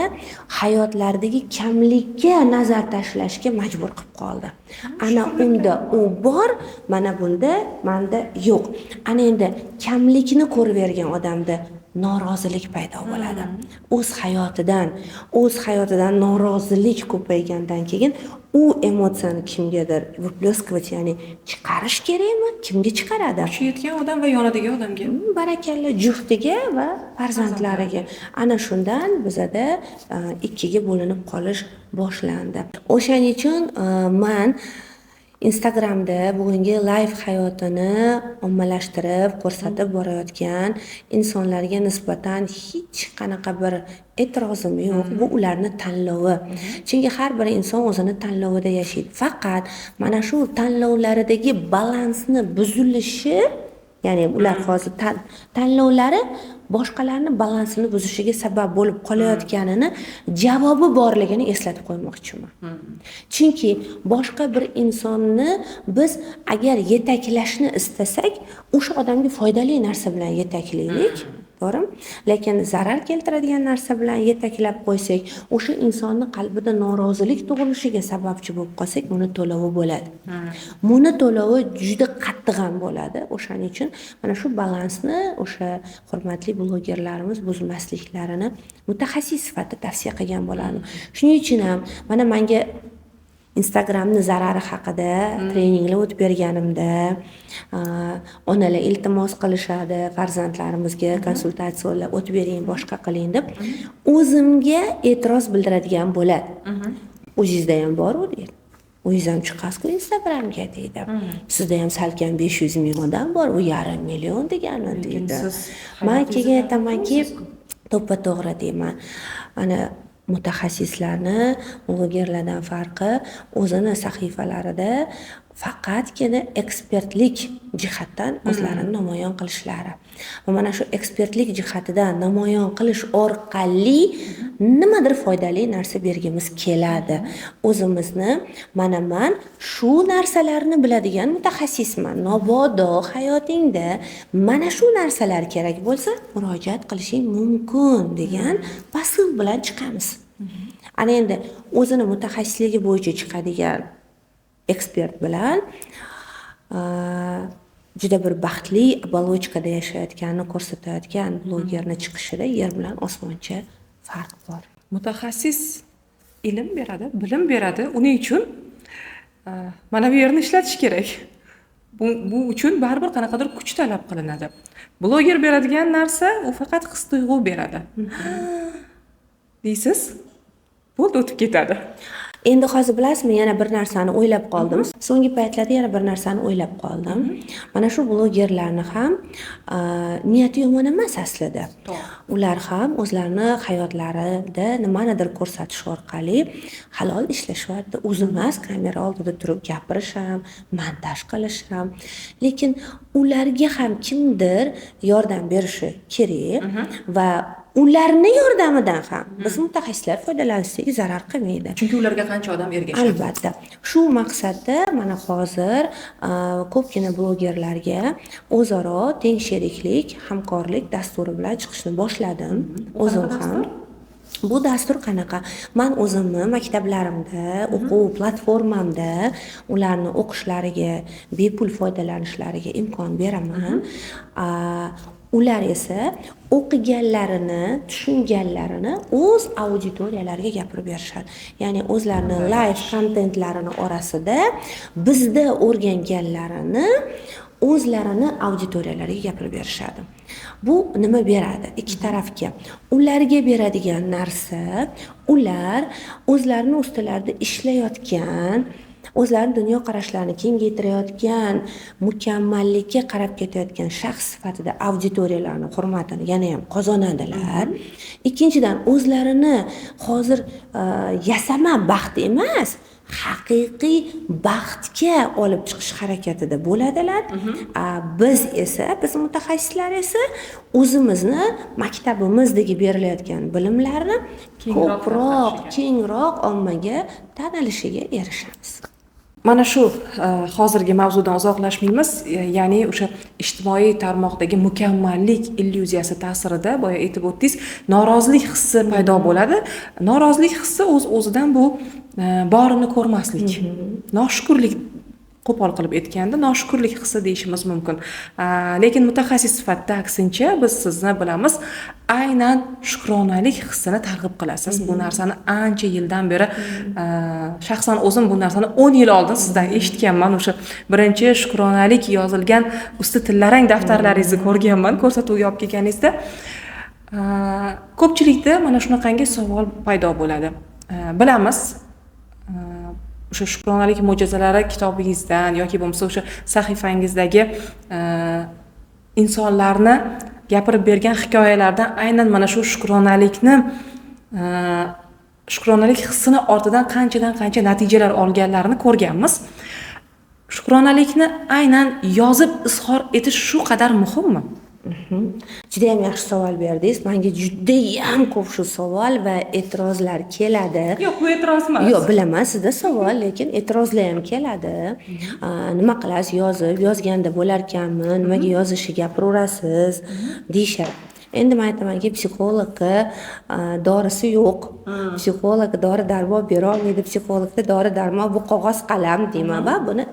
S2: hayotlaridagi kamlikka nazar tashlashga majbur qilib qoldi. Ana unda u bor, mana bunda menda yo'q. Ana endi kamlikni ko'ravergan odamda norozilik paydo bo'ladi. O'z hayotidan norozilik ko'paygandan keyin u emotsiyani kimgadir выплескивать, ya'ni chiqarish kerakmi? Kimga chiqaradi?
S1: Shu yetgan odam va yonidagi odamga.
S2: Barakalla, juftiga va farzandlariga. Ana shundan bizada ikkiga bo'linib qolish boshlandi. O'shaning uchun men Instagramda bugungi live hayotini ommalashtirib ko'rsatib borayotgan insonlarga nisbatan hech qanaqa bir e'tirozim yo'q. Bu ularni tanlovi. Chunki har bir inson o'zini tanlovida yashaydi. Faqat mana shu tanlovlaridagi balansni buzilishi, ya'ni ular hozir tanlovlari boshqalarning balansini buzishiga sabab bo'lib qolayotganini javobi borligini eslatib qo'ymoqchiman. Chunki boshqa bir insonni biz agar yetaklashni istasak, o'sha odamga foydali narsa bilan yetaklaylik. To'g'rimi? Lekin zarar keltiradigan narsa bilan yetaklab qo'ysak, o'sha insonni qalbida norozilik tug'ilishiga sababchi bo'lib qolsak, buni to'lovi bo'ladi. Buni to'lovi juda qattiq ham bo'ladi. O'shaning uchun mana shu balansni o'sha hurmatli blogerlarimiz buzmasliklarini mutaxassis sifatida tavsiya qilgan bo'lardim. Shuning uchun ham mana menga Instagramni zarari haqida treninglar o'tib berganimda onalar iltimos qilishadi, farzandlarimizga konsultatsiyalar o'tib bering, boshqa qiling deb o'zimga e'tiroz bildiradigan bo'ladi. O'zingizda ham bor-ku deydi. O'zingiz ham chiqasiz-ku Instagramga deydi. Sizda ham salkam 500 ming odam bor, u 500 million degani deydi. Men keyin aytamanki, to'ppa-to'g'ri deyman. Ana mutaxassislarni blogerlardan farqi o'zini sahifalarida faqatgina ekspertlik jihatdan o'zlarini namoyon qilishlari. Va mana shu ekspertlik jihatidan namoyon qilish orqali nimadir foydali narsa bergimiz keladi. O'zimizni mana men shu narsalarni biladigan mutaxassisman. Mabodo hayotingda mana shu narsalar kerak bo'lsa, murojaat qilishing mumkin degan pasl bilan chiqamiz. Ana endi o'zini mutaxassisligi bo'yicha chiqadigan ekspert bilan juda bir baxtli obalochkada yashayotganini ko'rsatayotgan blogerni chiqishida yer bilan osmoncha farq bor.
S1: Mutaxassis ilm beradi, bilim beradi. Uning uchun mana bu yerni ishlatish kerak. Bu uchun baribir qanaqadir kuch talab qilinadi. Bloger beradigan narsa u faqat his-tuyg'u beradi. Deysiz? Bo'ldi, o'tib ketadi.
S2: Endi hozir bilasizmi, yana bir narsani o'ylab qoldim. So'nggi paytlarda yana bir narsani o'ylab qoldim. Mana shu blogerlarni ham niyati yomon emas aslida. Ular ham o'zlarini hayotlarida nimanidir ko'rsatish orqali halol ishlashyapti. O'zimiz kamera oldida turib gapirish ham, montaj qilish ham. Lekin ularga ham kimdir yordam berishi kerak va ularni yordamidan ham biz mutaxassislar foydalansak zarar qilmaydi.
S1: Chunki ularga qancha odam ergashadi.
S2: Albatta. Shu maqsadda mana hozir ko'pgina blogerlarga o'zaro teng sheriklik, hamkorlik dasturi bilan chiqishni boshladim. O'zim ham. Bu dastur qanaqa? Men o'zimni maktablarimda, o'quv platformamda ularni o'qishlariga, bepul foydalanishlariga imkon beraman. Ular esa o'qiganlarini, tushunganlarini o'z auditoriyalariga gapirib berishadi. Ya'ni o'zlarini live kontentlarini orasida bizda o'rganganlarini o'zlarini auditoriyalariga gapirib berishadi. Bu nima beradi? Ikki tarafga. Ularga beradigan narsa, ular o'zlarini ustilarida ishlayotgan, o'zlarining dunyo qarashlarini kengaytirayotgan, mukammallikka qarab ketayotgan shaxs sifatida auditoriyalarni hurmatini yana ham qozonadilar. Ikkinchidan, o'zlarini hozir yasama baxt emas, haqiqiy baxtga olib chiqish harakatida bo'ladilar. Biz mutaxassislar esa o'zimizni maktabimizdagi berilayotgan bilimlarni ko'proq, kengroq ommaga tanilishiga erishamiz.
S1: Mana shu hozirgi mavzudan uzoqlashmaymiz, ya'ni o'sha ijtimoiy tarmoqdagi mukammallik illyuziyasi ta'sirida boya aytib o'tdingiz, norozilik hissi paydo bo'ladi. Norozilik hissi o'z-o'zidan bu borini ko'rmaslik, noshukurlik, qo'pol qilib aytganda noshukurlik hissi deyishimiz mumkin. Lekin mutaxassis sifatida aksincha biz sizni bilamiz, aynan shukronalik hissini targ'ib qilasiz. Bu narsani ancha yildan beri shaxsan o'zim bu narsani 10 yil oldin sizdan eshitganman. O'sha birinchi shukronalik yozilgan usti tillarang daftarlaringizni ko'rganman, ko'rsatuv olib kelganingizda. Ko'pchilikda mana shunaqangi savol paydo bo'ladi. Bilamiz, o'sha shukronalik mo'jizalari kitobingizdan yoki bo'lmasa o'sha sahifangizdagi insonlarni gapirib bergan hikoyalardan aynan mana shu shukronalik hissini ortidan qancha natijalar olganlarini ko'rganmiz. Shukronalikni aynan yozib izhor etish shu qadar muhimmi?
S2: Juda ham yaxshi savol berdingiz. Menga juda ham ko'p shu savol va e'tirozlar keladi.
S1: Yo'q, bu e'tiroz emas.
S2: Yo'q, bilaman, sizda savol, lekin e'tirozlar ham keladi. Nima qilasiz, yozganda bo'larkanmi, nimaga yozishni gapiraverasiz deyishadi. Endi men aytamanki, psixologga dorisi yo'q. Psixolog dori darmon bera olmaydi, psixologda dori darmon bu qog'oz qalam deyman va buni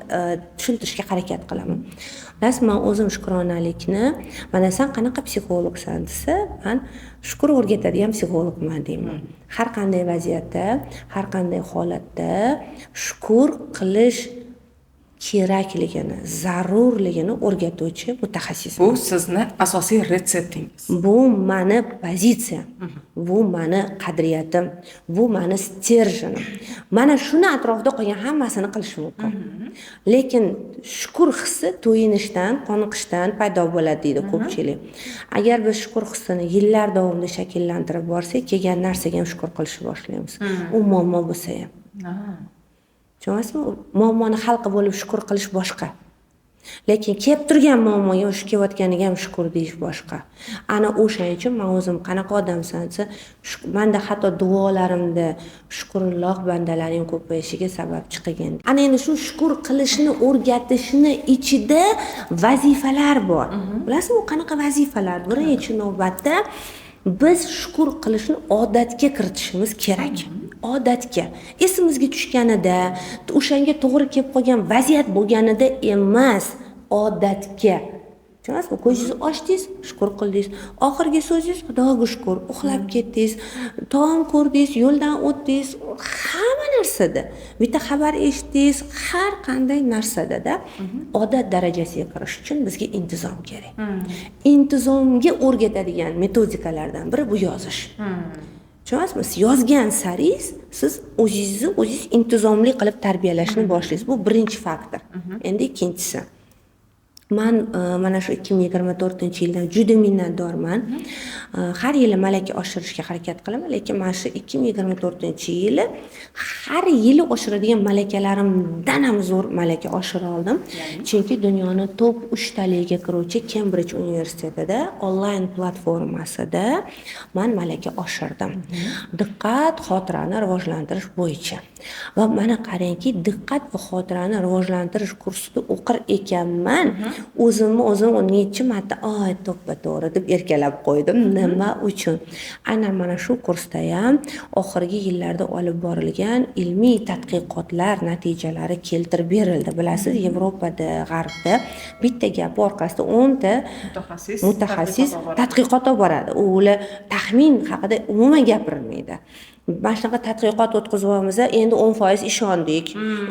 S2: tushuntirishga harakat qilaman. Bilasizmi, men o'zim shukronalikni, mana sen qanaqa psixologsan desa, men shukur o'rgatadigan psixologman deyman. Har qanday vaziyatda, har qanday holatda shukur qilish kerakligini, zarurligini o'rgatuvchi mutaxassisman.
S1: Bu sizni asosiy retseptingiz.
S2: Bu meni pozitsiyam. Bu meni qadriyatim. Bu meni stержеnim. Mana shuni atrofida qolgan hammasini qilish mumkin. Lekin shukur hissi to'yinishdan, qoniqishdan paydo bo'ladi deydi ko'pchilik. Agar biz shukur hissini yillar davomida shakllantirib borsak, kelgan narsaga ham shukur qilishni boshlaymiz. U muammo bo'lsa ham. Tushunasizmi? Muammoni hal qilib bo'lib shukur qilish boshqa. Lekin kelib turgan muammoga shu kelayotganiga ham shukur deyish boshqa. Ana o'shaning uchun men o'zim qanaqa odamsan desa, menda hatto duolarimda shukrulloh bandalaring ko'payishiga sababchi qilgan. Ana endi shu shukur qilishni o'rgatishni ichida vazifalar bor. Bilasizmi, u qanaqa vazifalar? Birinchi navbatda biz shukur qilishni odatga kiritishimiz kerak. Odatga. Esimizga tushganida, o'shanga to'g'ri kelib qolgan vaziyat bo'lganida emas, odatga. Tushunasizmi? Ko'zingizni ochdingiz, shukur qildingiz. Oxirgi so'zingiz Xudoga shukur. Uxlab ketdingiz, taom ko'rdingiz, yo'ldan o'tdingiz, hamma narsada. Bitta xabar eshitdingiz, har qanday narsada odat darajasiga kirish uchun bizga intizom kerak. Intizomga o'rgatadigan metodikalardan biri bu yozish. Tushunasizmi? Siz yozgan saringiz siz o'zingiz intizomli qilib tarbiyalashni boshlaysiz. Bu birinchi faktor. Endi ikkinchisi. Men mana shu 2024-yildan juda minnatdorman. Har yili malaka oshirishga harakat qilaman, lekin mana shu 2024-yili har yili oshiradigan malakalarimdan ham zo'r malaka oshira oldim. Chunki dunyoning top 3 taliga kiruvchi Cambridge universitetida onlayn platformasida men malaka oshirdim. Diqqat, xotirani rivojlantirish bo'yicha. Va mana qarangki, diqqat va xotirani rivojlantirish kursida o'qir ekanman. O'zim necha marta to'ppa-to'g'ri deb erkalab qo'ydim. Nima uchun? Aynan mana shu kursda ham oxirgi yillarda olib borilgan ilmiy tadqiqotlar natijalari keltirib berildi. Bilasiz, Yevropada, G'arbda bitta gap orqasida 10 ta mutaxassis tadqiqot olib boradi. Ular taxmin haqida umuman gapirmaydi. Mana shunaqa tadqiqot o'tkazyapmiz, endi 10% ishondik,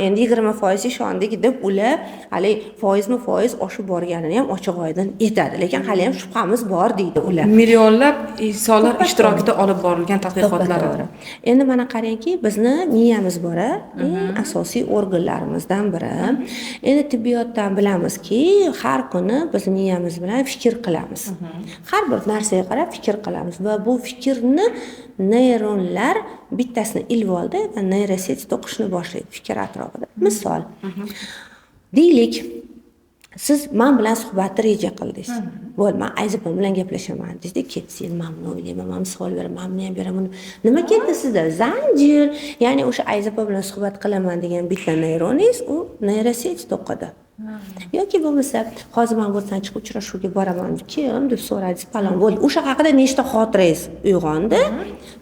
S2: endi 20% ishondik deb ular hali foiz oshib borganini ham ochiq-oydin aytadi. Lekin hali ham shubhamiz bor deydi ular.
S1: Millionlab insonlar ishtirokida olib borilgan tadqiqotlar.
S2: Endi mana qarangki, bizni miyamiz bor, eng asosiy organlarimizdan biri. Endi tibbiyotdan bilamizki, har kuni biz miyamiz bilan fikr qilamiz. Har bir narsaga qarab fikr qilamiz va bu fikrni neyronlar bittasini ilib oldi va neyroseti to'qishni boshlaydi fikr atrofida. Misol, deylik, siz men bilan suhbatni reja qildingiz. Bo'ldi, men Ayzapam bilan gaplashaman dedingiz, ketsin, mamnun o'ylayman, men misol beraman, men ham beraman. Nima ketdi sizda? Zanjir, ya'ni o'sha Ayzapam bilan suhbat qilaman degan bitta neyroningiz u neyroset to'qidi. Yoki bo'lmasa, hozir men bo'lsam chiqib uchrashuvga boraman, kim deb so'radingiz, falon bo'ldi. O'sha haqida nechta xotirangiz uyg'ondi,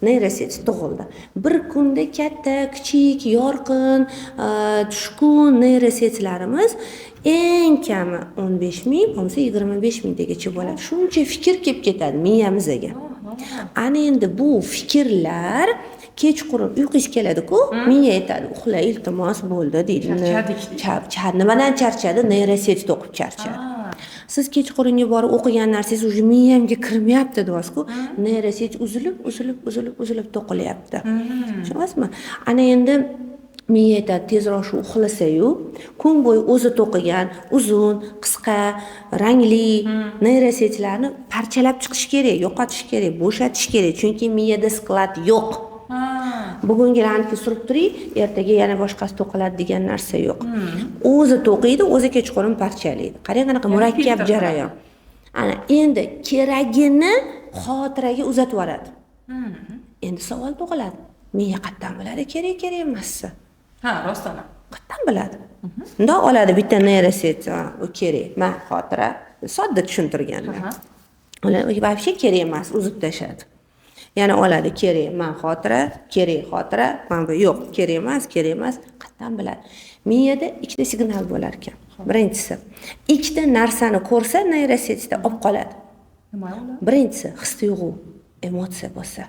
S2: neyroset tug'ildi. Bir kunda katta, kichik, yorqin, tushkun neyrosetlarimiz eng kami 15,000, bo'lmasa 25,000 tagacha bo'ladi. Shuncha fikr kelib ketadi miyamizga. Ana endi bu fikrlar kechqurun uyqungiz keladi-ku, miya aytadi, uxla, iltimos bo'ldi deydi. Charchadik. Nimadan charchadi? Neyroset to'qib charchadi. Siz kechqurunga borib o'qigan narsangiz уже miyamga kirmayapti deyapsiz-ku, neyroset uzilib to'qilyapti. Tushunasizmi? Ana endi miya aytadi, tezroq shu uxlasa-yu, kun bo'yi o'zi to'qigan uzun, qisqa, rangli neyrosetlarni parchalab chiqish kerak, yo'qotish kerak, bo'shatish kerak, chunki miyada sklad yo'q. Bugungilarni surib turing, ertaga yana boshqasi to'qiladi degan narsa yo'q. O'zi to'qiydi, o'zi kechqurun parchalaydi. Qarang, qanaqa murakkab jarayon. Ana endi keragini xotiraga uzatib yuboradi. Endi savol tug'iladi. Miya qayerdan biladi kerak emasmi?
S1: Ha, rostdan.
S2: Qayerdan biladi? Unda oladi bitta neyroset, u kerak. Men xotira sodda tushuntirganman. Ular вообще kerak emas, uzib tashadi. Yana oladi kerak, men xotira, men bu yo'q, kerak emas. Qayerdan biladi? Miyada ikkita signal bo'lar ekan. Birinchisi, ikkita narsani ko'rsa neyrosetda olib qoladi.
S1: Nima ular?
S2: Birinchisi his-tuyg'u, emotsiya bo'lsa.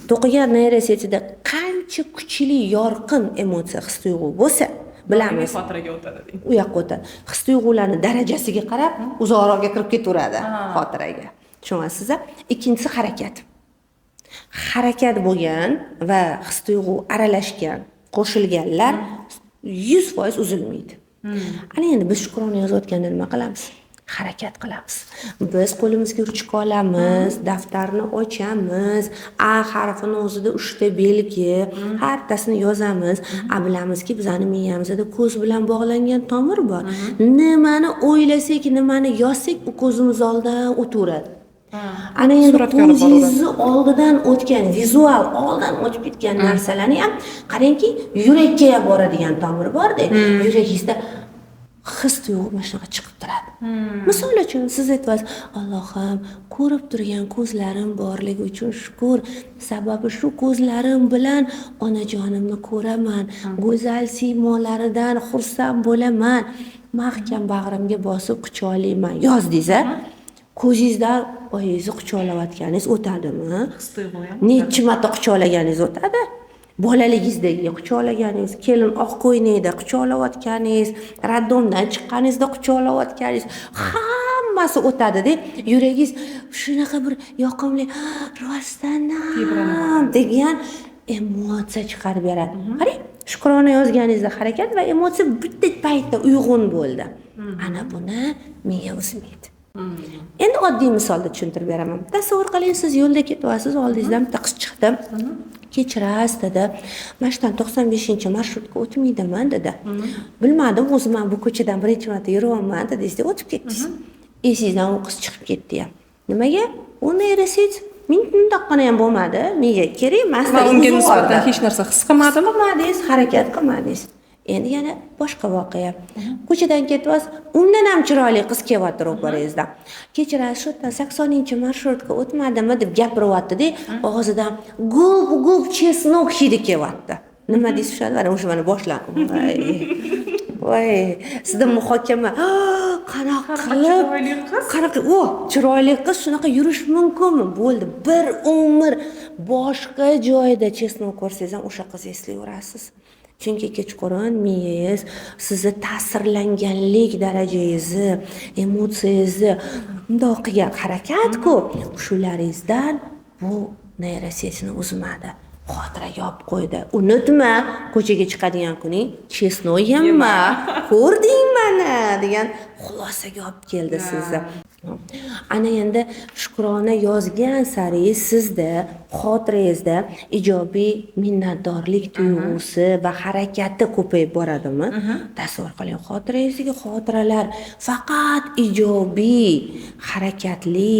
S2: To'qigan neyrosetida qancha kuchli, yorqin emotsiya, his-tuyg'u bo'lsa, bilamiz.
S1: Xotiraga o'tadi deng.
S2: U yoqqa o'tadi. His-tuyg'ularning darajasiga qarab uzoqroqga kirib ketaveradi xotiraga. Tushunasizmi? Ikkinchisi harakat. Harakat bo'lgan va his-tuyg'u aralashgan, qo'shilganlar 100% uzilmaydi. Ana endi biz Shukrona yozayotganda nima qilamiz? Harakat qilamiz. Biz qo'limizga ruchka olamiz, daftarni ochamiz, A harfini o'zida 3 ta belgi, harftasini yozamiz. Bilamizki, bizning miyamizda ko'z bilan bog'langan tomir bor. Nimani o'ylasak, nimani yozsak, u ko'zimiz oldidan o'taveradi. Ana endi ko'zingizni oldidan o'tgan, vizual oldan o'tib ketgan narsalarni ham qarangki, yurakka ham boradigan tomir bor-da. Yuragingizda his-tuyg'u mana shunaqa chiqib turadi. Misol uchun siz aytasiz, Allohim, ko'rib turgan ko'zlarim borligi uchun shukr. Sababi shu ko'zlarim bilan onajonimni ko'raman, go'zal siymolaridan xursand bo'laman, mahkam bag'rimga bosib quchoqlayman. Yozdingiz-a? Ko'zingizdan oyingizni quchoqlayotganingiz o'tadimi?
S1: His-tuyg'u ham.
S2: Necha marta quchoqlaganingiz o'tadi? Bolaligingizdagi quchoqlaganingiz, kelin oq ko'ynakda quchoqlayotganingiz, raddomdan chiqqaningizda quchoqlayotganingiz, hamma hammasi o'tadida, yuragingiz shunaqa bir yoqimli rostdan degan emotsiya chiqarib beradi. Qarang, Shukrona yozganingizda harakat va emotsiya bitta paytda uyg'un bo'ldi. Ana buni miya o'zmaydi. Endi oddiy misolda tushuntirib beraman. Tasavvur qiling, siz yo'lda ketyapsiz, oldingizdan bitta qiz chiqdi. Kechirasiz dedi. Mana shundan 95-marshrutga o'tmaydiman dedi. Bilmadim, o'zim ham bu ko'chadan birinchi marta yuryapman dedingiz, o'tib ketdingiz. Esingizdan u qiz chiqib ketdi ham. Nimaga? U neyrosit mintaqqina ham bo'lmadi, miya kerak emas.
S1: Va unga nisbatan hech narsa his qilmadimi?
S2: Qilmadingiz, harakat qilmadingiz. Endi yana boshqa voqea. Ko'chadan ketyapsiz, undan ham chiroyli qiz kelyapti ro'parangizda. Kechirasiz, shu 80-marshrutga o'tmadimmi deb gapiryapti-da, og'zidan gub chesnok hidi kelyapti. Nima deysiz o'shanda? O'sha mana boshlandi. Voy, sizda muhokama. Qanaqa chiroyli qiz shunaqa yurish mumkinmi? Bo'ldi, bir umr boshqa joyda chesnok ko'rsangiz ham o'sha qiz eslayverasiz. Chunki kechqurun miyangiz sizni ta'sirlanganlik darajangizni, emotsiyangizni bundoq qilgan harakat-ku, shularingizdan bu neyrosiyasini uzmadi. Xotiraga olib qo'ydi. Unutma, ko'chaga chiqadigan kuning chesnok yema, ko'rding mana degan xulosaga olib keldi sizni. Ana endi Shukrona yozgan sari sizda xotirangizda ijobiy minnatdorlik tuyg'usi va harakati ko'payib boradimi? Tasavvur qiling, xotirangizdagi xotiralar faqat ijobiy, harakatli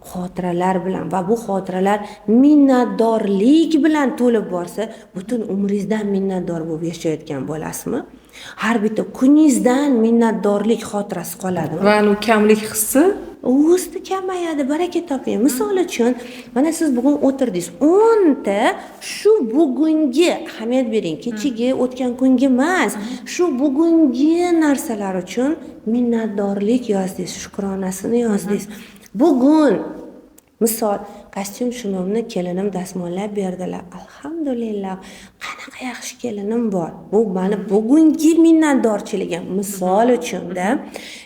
S2: xotiralar bilan va bu xotiralar minnatdorlik bilan to'lib borsa, butun umringizdan minnatdor bo'lib yashayotgan bo'lasizmi? Har bitta kuningizdan minnatdorlik xotirasi qoladimi?
S1: Va uni kamlik hissi
S2: o'zida kamayadi, baraka toping. Misol uchun, mana siz bugun o'tirdingiz, 10 ta shu bugungi, ahamiyat bering, kechagi, o'tgan kungi emas, shu bugungi narsalar uchun minnatdorlik yozdingiz, shukronasini yozdingiz. Bugun misol kostyum shimimni kelinim dasmollab berdilar. Alhamdulillah, qanaqa yaxshi kelinim bor. Bu meni bugungi minnatdorchiligim. Misol uchun-da,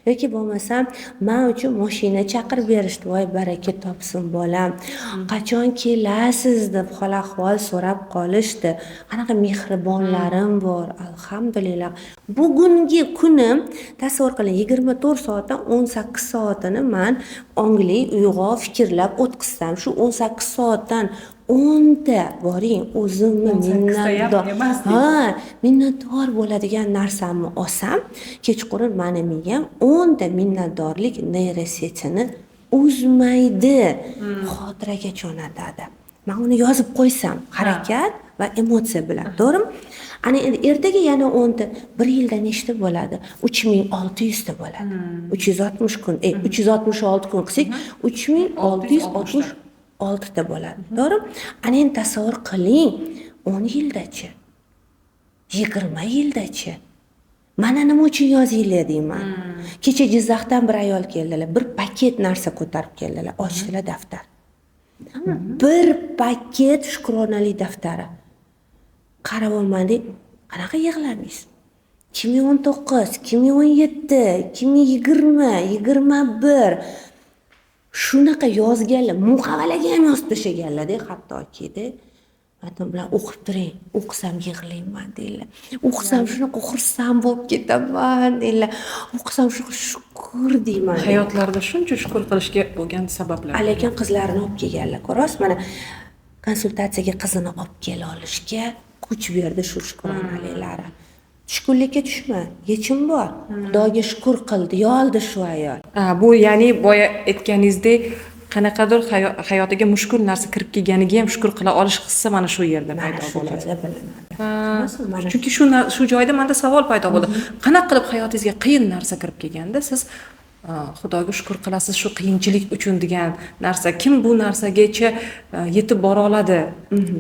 S2: yoki bo'lmasam, men uchun mashina chaqirib berishdi. Voy, baraka topsin bolam. Qachon kelasiz deb hol-ahvol so'rab qolishdi. Qanaqa mehribonlarim bor. Alhamdulillah. Bugungi kunim, tasavvur qiling, 24 soatdan 18 soatini men ongli, uyg'oq fikrlab o'tkazsam, shu 18 soatdan 10 ta boring, o'zimni minnatdor bo'ladigan narsamni olsam, kechqurun meni miyam 10 ta minnatdorlik neyrosiyasini uzmaydi, xotiraga jo'natadi. Men uni yozib qo'ysam, harakat va emotsiya bilan, to'g'rimi? Ana endi ertaga yana 10 ta, bir yilda nechta bo'ladi? 3600 ta bo'ladi. 360 kun, 366 kun qilsak, 3666 ta bo'ladi. To'g'rimi? Ana endi tasavvur qiling, 10 yildachi? 20 yildachi? Mana nima uchun yozinglar deyman. Kecha Jizzaxdan bir ayol keldilar, bir paket narsa ko'tarib keldilar, ochdilar daftar. Bir paket shukronali daftari. Qarab olmadik, qanaqa yig'ladingiz? 2019, 2017, 2020, 21 shunaqa yozganlar, muqovalaga ham yozib tashlaganlar-da, hattoki-da. Men bilan o'qib turing, o'qisam yig'layman deylar. O'qisam shunaqa xursand bo'lib ketaman deylar. O'qisam shukr deyman.
S1: hayotlarida shuncha shukur qilishga bo'lgan sabablar.
S2: Lekin qizlarini olib kelganlar, ko'rasiz, mana konsultatsiyaga qizini olib kela olishga kuch berdi shu shukronaliklari. Tushkunlikka tushma, yechim bor. Xudoga shukr qildi, yoldi shu ayol.
S1: Bu ya'ni boya aytganingizdek, qanaqadir hayotiga mushkul narsa kirib kelganiga ham shukr qila olish hissi mana shu yerda paydo bo'ladi. Chunki shu joyda menda savol paydo bo'ldi. Qanaqa qilib hayotingizga qiyin narsa kirib kelganda siz Xudoga shukr qilasiz shu qiyinchilik uchun degan narsa, kim bu narsagacha yetib bora oladi?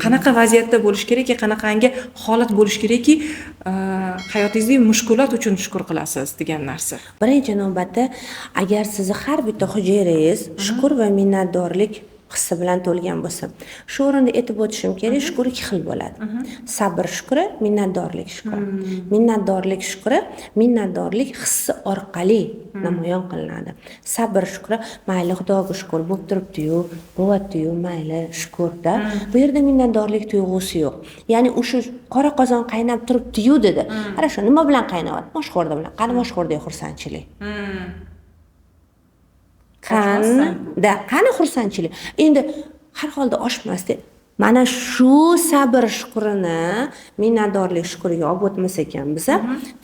S1: Qanaqa vaziyatda bo'lish kerakki, qanaqangi holat bo'lish kerakki, hayotingizdagi mushkulot uchun shukr qilasiz degan narsa.
S2: Birinchi navbatda, agar sizni har bitta hujayrangiz shukr va minnatdorlik hissi bilan to'lgan bo'lsa. Shu o'rinda aytib o'tishim kerak, shukr ikki xil bo'ladi. Sabr shukri, minnatdorlik shukri. Minnatdorlik shukri, minnatdorlik hissi orqali namoyon qilinadi. Sabr shukri, mayli Xudoga shukr bo'lib turibdi-yu, bo'lyapti-yu, mayli shukrda. Bu yerda minnatdorlik tuyg'usi yo'q. Ya'ni o'sha qora qozon qaynab turibdi-yu dedi. Ana shu nima bilan qaynayapti? Moshxo'rda bilan. Qani moshxo'rdagi xursandchilik. Qani xursandchilik. Endi har holda oshmasdi. Mana shu sabr shukrini minnatdorlik shukriga olib o'tmas ekan biza,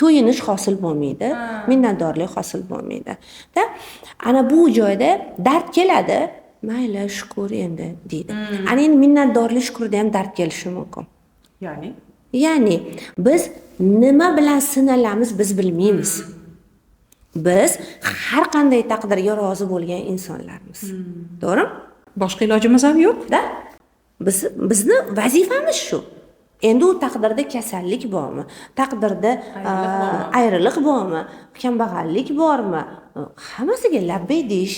S2: to'yinish hosil bo'lmaydi, minnatdorlik hosil bo'lmaydi. Ana bu joyda dard keladi, mayli shukr endi deydi. Ana endi minnatdorlik shukrida ham dard kelishi mumkin. Ya'ni biz nima bilan sinalamiz biz bilmaymiz. Biz har qanday taqdirga rozi bo'lgan insonlarmiz. To'g'rimi?
S1: Boshqa ilojimiz ham yo'q-da.
S2: Bizni vazifamiz shu. Endi u taqdirda kasallik bormi? Taqdirda ayriliq bormi? Kambag'allik bormi? Hammasiga labbay deyish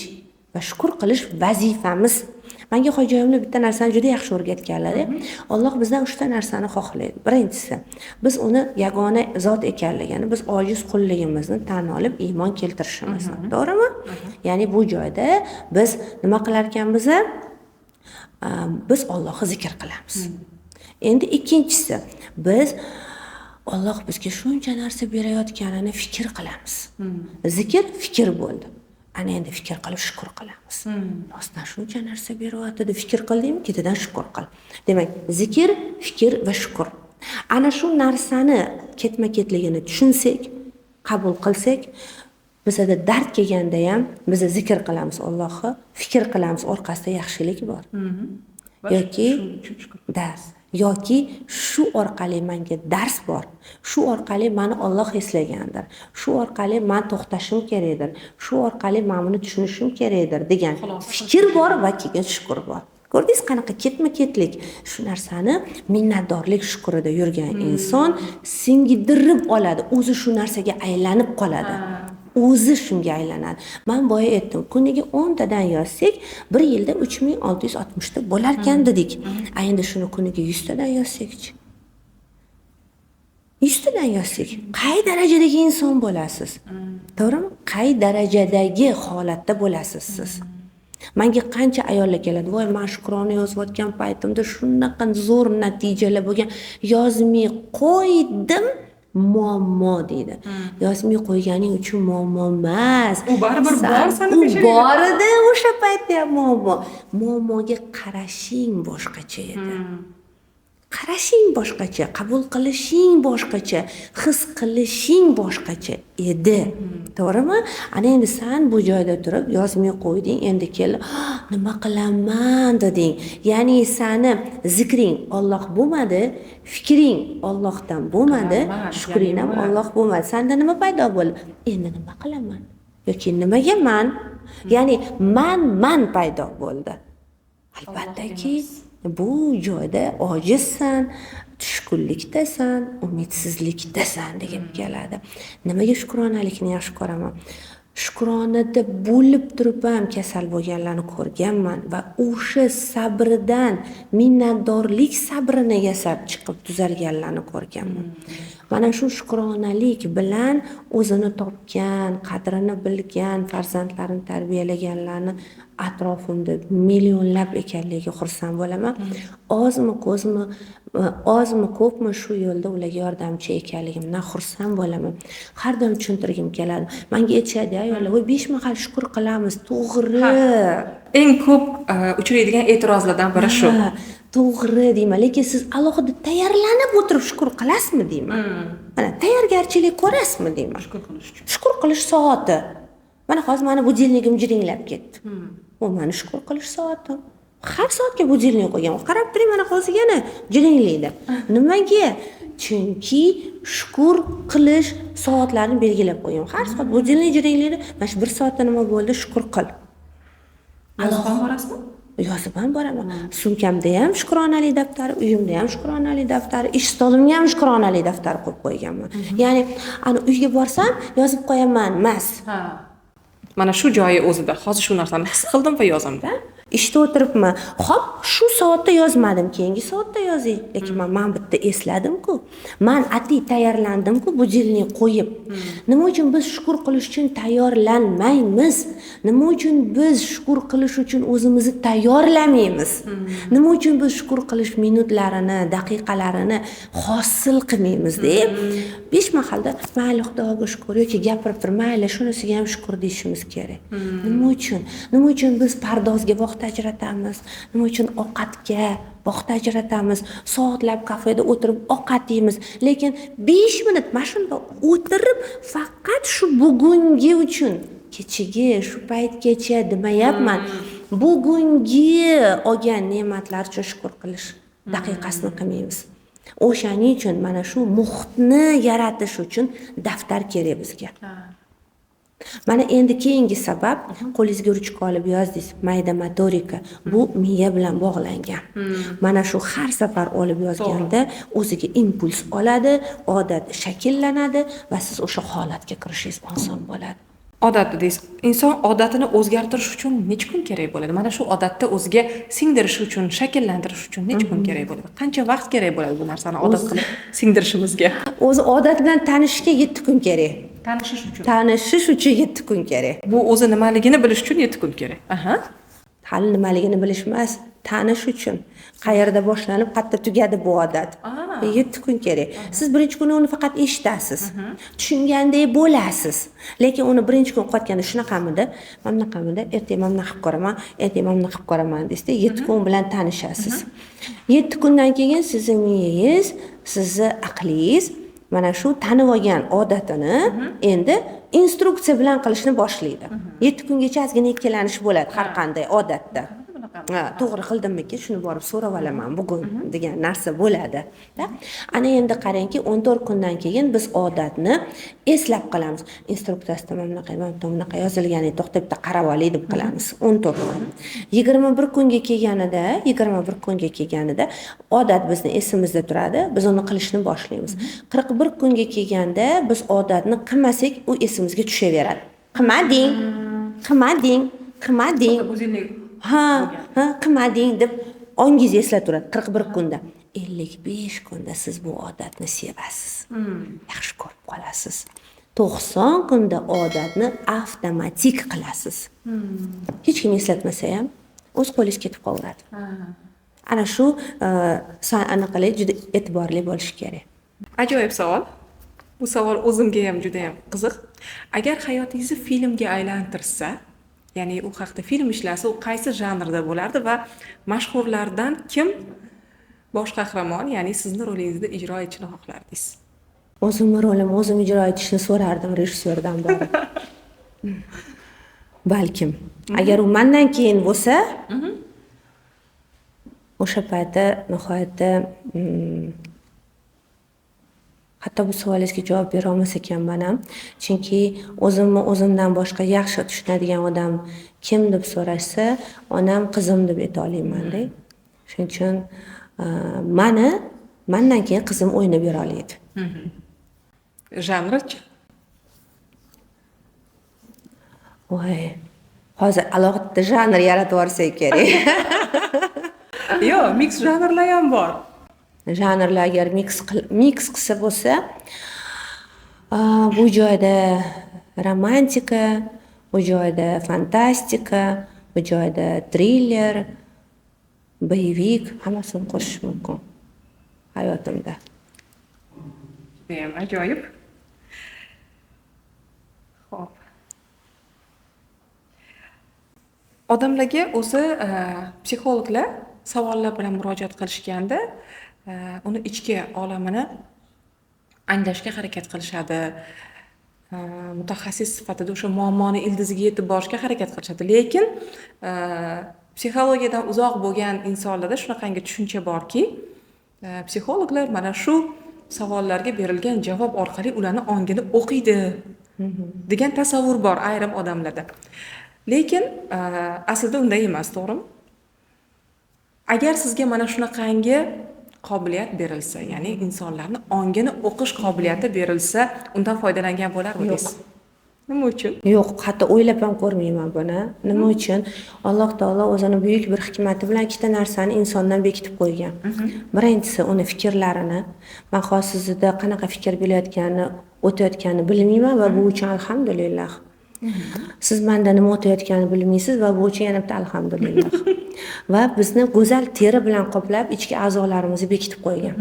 S2: va shukr qilish vazifamiz. Menga hojiyoyimni bitta narsani juda yaxshi o'rgatganlar. Alloh bizdan 3 ta narsani xohlaydi. Birinchisi, biz uni yagona zot ekanligini, biz ojiz qulligimizni tan olib iymon keltirishimiz. To'g'rimi? Ya'ni bu joyda biz nima qilar ekanmiz? Biz Allohni zikr qilamiz. Endi ikkinchisi, biz Alloh bizga shuncha narsa berayotganini fikr qilamiz. Zikr fikr bo'ldi. Ana endi fikr qilib shukr qilamiz. Rostdan shuncha narsa beryapti, fikr qildingmi, ketidan shukr qil. Demak, zikr, fikr va shukr. Ana shu narsani ketma-ketligini tushunsak, qabul qilsak, bizda dard kelganda ham biz zikr qilamiz Allohni, fikr qilamiz orqasida yaxshilik bor. Yoki shu orqali menga dars bor. Shu orqali meni Alloh eslagandir. Shu orqali men to'xtashim kerakdir. Shu orqali men buni tushunishim kerakdir degan fikr bor va keyin shukr bor. Ko'rdingiz qanaqa ketma-ketlik? Shu narsani minnatdorlik shukrida yurgan inson singdirib oladi, o'zi shu narsaga aylanib qoladi. O'zi shunga aylanadi. Men boya aytdim, kuniga 10 tadan yozsak, 1 yilda 3660 ta bo'lar ekan dedik. Endi shuni kuniga 100 tadan yozsak-chi? 100 tadan yozsak, qay darajadagi inson bo'lasiz? To'g'rimi? Qay darajadagi holatda bo'lasiz siz? Menga qancha ayollar keladi, voy men shukrona yozayotgan paytimda shunaqa zo'r natijalar bo'lgan, yozmay qo'ydim. Muammo deydi. Yozmay qo'yganing uchun muammo emas.
S1: U baribir bor seni peshigida.
S2: Bor edi o'sha paytda ham muammo. Muammoga qarashing boshqacha edi. Qarashing boshqacha, qabul qilishing boshqacha, his qilishing boshqacha edi. To'g'rimi? Ana endi sen bu joyda turib yozmay qo'yding, endi kelib, nima qilaman deding. Ya'ni seni zikring Alloh bo'lmadi, fikring Allohdan bo'lmadi, shukring ham Alloh bo'lmadi. Senda nima paydo bo'ldi? Endi nima qilaman? Yoki nimaga men? Ya'ni men paydo bo'ldi. Albattaki bu joyda ojizsan, tushkunlikdasan, umidsizlikdasan degim keladi. Nimaga shukronalikni yaxshi ko'raman? Shukronada bo'lib turib ham kasal bo'lganlarni ko'rganman va o'sha sabridan minnatdorlik sabrini yasab chiqib tuzalganlarni ko'rganman. Mana shu shukronalik bilan o'zini topgan, qadrini bilgan, farzandlarini tarbiyalaganlarni atrofimda millionlab ekanligiga xursand bo'laman. Ozmi ko'pmi shu yo'lda ularga yordamchi ekanligimdan xursand bo'laman. Har doim tushuntirgim keladi. Menga aytishadi ayollar, "Voy 5 mahal shukr qilamiz." To'g'ri.
S1: Eng ko'p uchraydigan e'tirozlardan biri shu.
S2: To'g'ri deyman, lekin siz alohida tayyorlanib o'tirib shukr qilasizmi deyman. Mana tayyorgarchilik ko'rasizmi deyman. Shukr qilish soati. Mana hozir meni budilnigim jiringlab ketdi. Bu meni shukr qilish soatim. Har soatga budilnik qo'ygan. Qarab turing, mana hozir yana jiringlaydi. Nimaga? Chunki shukr qilish soatlarini belgilab qo'ygan. Har soat budilnik jiringlaydi. Mana shu 1 soatda nima bo'ldi? Shukr qil.
S1: Yozib borasizmi?
S2: Yozib ham boraman. Sumkamda ham shukronalik daftari, uyimda ham shukronalik daftari, ish stolimga ham shukronalik daftari qo'yib qo'yganman. Ya'ni ana uyga borsam yozib qo'yaman emas.
S1: Mana shu joyi o'zida hozir shu narsani his qildim va yozimda.
S2: ishda o'tiribman. Xo'p, shu soatda yozmadim, keyingi soatda yozay. Lekin men bitta esladimku. Men atiy tayyorlandim-ku budilnik qo'yib. Nima uchun biz shukr qilish uchun tayyorlanmaymiz? Nima uchun biz shukr qilish uchun o'zimizni tayyorlamaymiz? Nima uchun biz shukr qilish minutlarini, daqiqalarini hosil qilmaymiz deb 5 mahalda mayli Xudoga shukr yoki gapirib tur, mayli shunisiga ham shukr deyishimiz kerak. Nima uchun? Nima uchun biz pardozga vaqt ajratamiz? Nima uchun ovqatga vaqt ajratamiz? Soatlab kafeda o'tirib ovqat yeymiz, lekin 5 minut mana shunda o'tirib faqat shu bugungi uchun, kechagi shu paytgacha demayapman. Bugungi olgan ne'matlar uchun shukr qilish daqiqasini qilmaymiz. O'shaning uchun mana shu muhitni yaratish uchun daftar kerak bizga. Mana endi keyingi sabab, qo'lingizga ruchka olib yozdingiz, mayda motorika. Bu miya bilan bog'langan. Mana shu har safar olib yozganda o'ziga impuls oladi, odat shakllanadi va siz o'sha holatga kirishingiz oson bo'ladi.
S1: Odat deysiz. Inson odatini o'zgartirish uchun necha kun kerak bo'ladi? Mana shu odatni o'ziga singdirish uchun, shakllantirish uchun necha kun kerak bo'ladi? Qancha vaqt kerak bo'ladi bu narsani odat qilib singdirishimizga?
S2: O'zi odat bilan tanishishga 7 kun kerak.
S1: Tanishish uchun
S2: 7 kun kerak.
S1: Bu o'zi nimaligini bilish uchun 7 kun kerak. Aha.
S2: Hali nimaligini bilish emas, tanish uchun. Qayerda boshlanib, qayerda tugadi bu odat. 7 kun kerak. Siz birinchi kuni uni faqat eshitasiz. Tushungandek bo'lasiz. Lekin uni birinchi kun qotganda shunaqamidi, mana bunaqamidi, ertaga mana bunaqa qilib ko'raman, ertaga mana bunaqa qilib ko'raman desda 7 kun bilan tanishasiz. 7 kundan keyin sizning miyangiz, sizning aqlingiz mana shu tanib olgan odatini endi instruksiya bilan qilishni boshlaydi. 7 kungacha ozgina ikkilanish bo'ladi har qanday odatda. To'g'ri qildimmi-ki, shuni borib so'rab olaman bugun degan narsa bo'ladi. Ana endi qarangki, 14 kundan keyin biz odatni eslab qolamiz. Instruksiyasida mana bunaqa yozilgani to'xtab bitta qarab olay deb qilamiz. 14 kun. 21 kunga kelganida odat bizni esimizda turadi, biz uni qilishni boshlaymiz. 41 kunga kelganda biz odatni qilmasak, u esimizga tushaveradi. Qilmading. Qilmading deb ongingiz eslab turadi 41 kunda. 55 kunda siz bu odatni sevasiz. Yaxshi ko'rib qolasiz. 90 kunda odatni avtomatik qilasiz. Hech kim eslatmasa ham o'z qo'lingiz ketib qoladi. Ana shu anaqalar juda e'tiborli bo'lish kerak.
S1: Ajoyib savol. Bu savol o'zimga ham juda ham qiziq. Agar hayotingizni filmga aylantirsa, ya'ni u haqida film ishlasa, u qaysi janrda bo'lardi va mashhurlardan kim bosh qahramon, ya'ni sizni rolingizda ijro etishni xohlardingiz?
S2: O'zimning rolim o'zim ijro etishni so'rardim rejissyordan borib. Balkim. Agar u mendan keyin bo'lsa, o'sha paytda nihoyatda hatto bu savolingizga javob bera olmas ekanman ham. Chunki o'zimdan boshqa yaxshi tushunadigan odam kim deb so'rashsa, onam, qizim deb ayta olaman-da. Shuning uchun mendan keyin qizim o'ynab bera oladi.
S1: Janrchi?
S2: Voy, hozir alohida janr yaratib yuborsak kerak.
S1: Yo'q, mix janrlar ham bor.
S2: Janrlar agar mix qilsa bo'lsa, bu joyda romantika, bu joyda fantastika, bu joyda triller, boyvik hammasini qo'shish mumkin hayotimda.
S1: Judayam ajoyib. Xo'p. Odamlarga o'zi psixologlar savollar bilan murojaat qilishganda uni ichki olamini anglashga harakat qilishadi. Mutaxassis sifatida o'sha muammoni ildiziga yetib borishga harakat qilishadi. Lekin psixologiyadan uzoq bo'lgan insonlarda shunaqangi tushuncha borki, psixologlar mana shu savollarga berilgan javob orqali ularni ongini o'qiydi degan tasavvur bor ayrim odamlarda. Lekin aslida unday emas, to'g'rimi? Agar sizga mana shunaqangi qobiliyat berilsa, ya'ni insonlarni ongini o'qish qobiliyati berilsa, undan foydalangan bo'larmisiz? Nima uchun?
S2: Yo'q, hatto o'ylab ham ko'rmayman buni. Nima uchun? Alloh taolo o'zini buyuk bir hikmati bilan ikkita narsani insondan bekitib qo'ygan. Birinchisi uni fikrlarini. Man hozir sizda qanaqa fikr kelayotganini, o'tayotganini bilmayman va bu uchun alhamdulillah. Siz menda nima o'tayotganini bilmaysiz va bu uchun yana bitta alhamdulillah. Va bizni go'zal teri bilan qoplab ichki a'zolarimizni bekitib qo'ygan.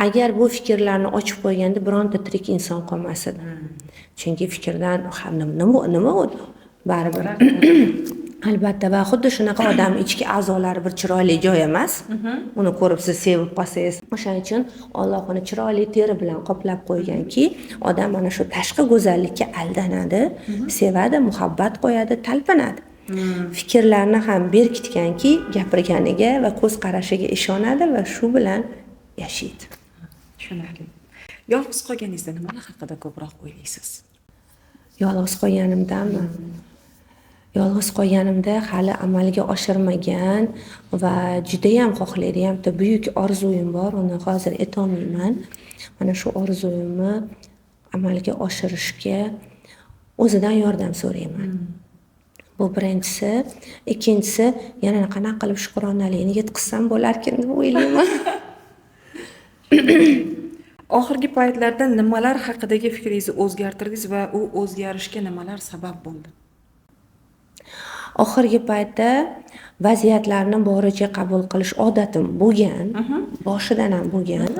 S2: Agar bu fikrlarni ochib qo'yganda bironta tirik inson qolmas edi. Chunki fikrdan nima u baribir. Albatta va xuddi shunaqa odam ichki a'zolari bir chiroyli joy emas. Uni ko'rib siz sevib qolsangiz, o'shaning uchun Alloh uni chiroyli teri bilan qoplab qo'yganki, odam mana shu tashqi go'zallikka aldanadi, sevadi, muhabbat qo'yadi, talpinadi. Fikrlarni ham berkitganki, gapirganiga va ko'z qarashiga ishonadi va shu bilan yashaydi.
S1: Tushunarli. Yolg'iz qolganingizda nimalar haqida ko'proq o'ylaysiz?
S2: Yolg'iz qolganimdami? Yolg'iz qolganimda hali amalga oshirmagan va juda ham xohlaydigan bitta buyuk orzuyim bor, uni hozir aytolmayman. Mana shu orzuyimni amalga oshirishga o'zidan yordam so'rayman. Bu birinchisi, ikkinchisi yana qanaqa qilib shukronalikni yetkazsam bo'larkin deb o'ylayman.
S1: Oxirgi paytlarda nimalar haqidagi fikringizni o'zgartirdingiz va u o'zgarishga nimalar sabab bo'ldi?
S2: Oxirgi paytda vaziyatlarni boricha qabul qilish odatim bo'lgan, boshidan ham bo'lgan,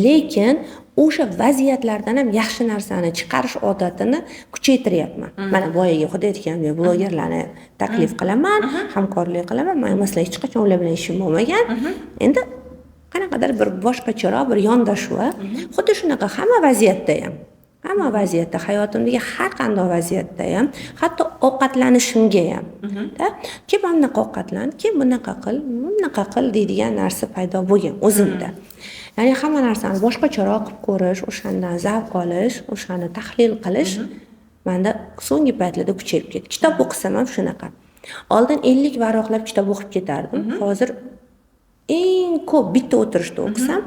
S2: lekin o'sha vaziyatlardan ham yaxshi narsani chiqarish odatini kuchaytiryapman. Mana boyaga xudo aytgandek, blogerlarni taklif qilaman, hamkorlik qilaman. Men masalan hech qachon ular bilan ishim bo'lmagan. Endi qanaqadir bir boshqacharoq bir yondashuv, xuddi shunaqa hamma vaziyatda ham. Hamma vaziyatda, hayotimdagi har qanday vaziyatda ham, hatto ovqatlanishimga ham. Kim bunaqa ovqatlan, kim bunaqa qil deydigan narsa paydo bo'lgan o'zimda. Ya'ni hamma narsani boshqacharoq qilib ko'rish, o'shandan zavq olish, o'shani tahlil qilish menda so'nggi paytlarda kuchayib ketdi. Kitob o'qisam ham shunaqa. Oldin 50 varaqlab kitob o'qib ketardim. Hozir eng ko'p bitta o'tirishda o'qisam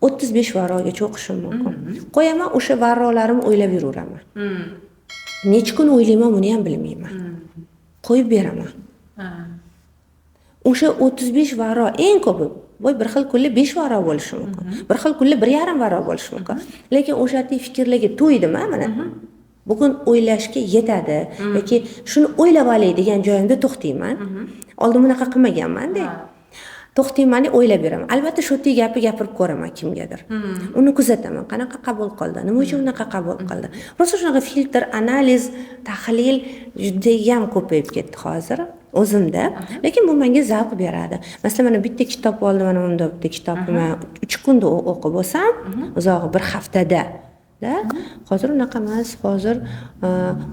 S2: 35 varaqgacha o'qishim mumkin. Qo'yaman, o'sha varaqlarimni o'ylab yuraveraman. Necha kun o'ylayman, buni ham bilmayman. Qo'yib beraman. O'sha 35 varaq eng ko'pi bir xil kunli 5 varaq bo'lishi mumkin. Bir xil kunli 1,5 varaq bo'lishi mumkin. Lekin o'shatdek fikrlarga to'ydim-a mana. Bugun o'ylashga yetadi yoki shuni o'ylab olay degan joyimda to'xtayman. Oldin bunaqa qilmaganman-da. To'xtayman, o'ylab beraman. Albatta shu gapni gapirib ko'raman kimgadir. Uni kuzataman, qanaqa qabul qildi, nima uchun unaqa qabul qildi. Prosta shunaqa filtr, analiz, tahlil juda ham ko'payib ketdi hozir o'zimda. Lekin bu menga zavq beradi. Masalan, mana bitta kitob oldim, mana bunda bitta kitobni men 3 kunda o'qib bo'lsam, uzog'i bir haftada. Hozir unaqa emas. Hozir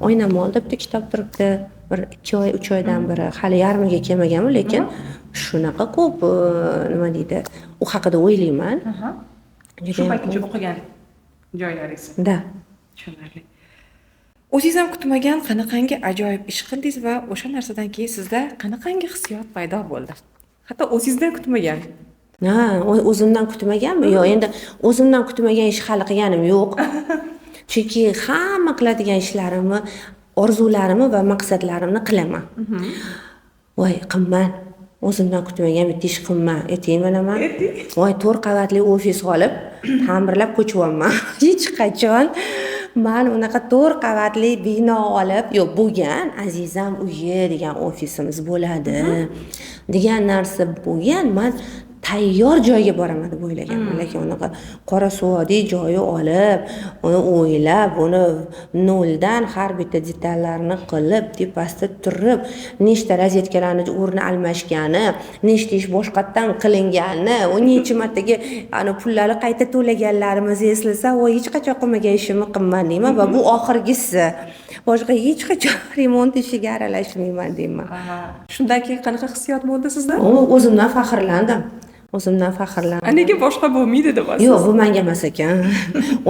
S2: oynamolda bitta kitob turibdi. Bir 2 oy, 3 oydan beri hali yarmiga kelmaganman, lekin shunaqa ko'p nima deydi, u haqida o'ylayman.
S1: Shu paytgacha o'qigan joylaringiz.
S2: Da.
S1: Tushunarli. O'zingiz ham kutmagan qanaqangi ajoyib ish qildingiz va o'sha narsadan keyin sizda qanaqangi hissiyot paydo bo'ldi? Hatto o'zingizdan kutmagan.
S2: O'zimdan kutmaganmi? Yo'q, endi o'zimdan kutmagan ish hali qilganim yo'q. Chunki hamma qiladigan ishlarimni, orzularimni va maqsadlarimni qilaman. Voy, qimman. O'zimdan kutmagan bitta ish qilman. Aytaymi nima? Voy, 4 qavatli ofis olib, ta'mirlab ko'chiryapman. Hech qachon men unaqa 4 qavatli bino olib, yo'q, bo'lgan, azizam uyi degan ofisimiz bo'ladi degan narsa bo'lgan. Men tayyor joyga boraman deb o'ylaganman, lekin unaqa qora suvodiy joyi olib, uni o'ylab, uni noldan har bitta detallarni qilib, tepasida turib, nechta rozetkalarni o'rni almashgani, nechta ish boshqatdan qilingani, necha martaga ana pullarni qayta to'laganlarimizni eslasa, voy, hech qachon qilmagan ishimni qilman deyman va bu oxirgisi. Boshqa hech qachon remont ishiga aralashmayman deyman.
S1: Shundan keyin qanaqa hissiyot bo'ldi sizda?
S2: O'zimdan faxrlandim. O'zimdan faxrlandim.
S1: Nega boshqa bo'lmaydi deyapsiz?
S2: Yo'q, bu menga emas ekan.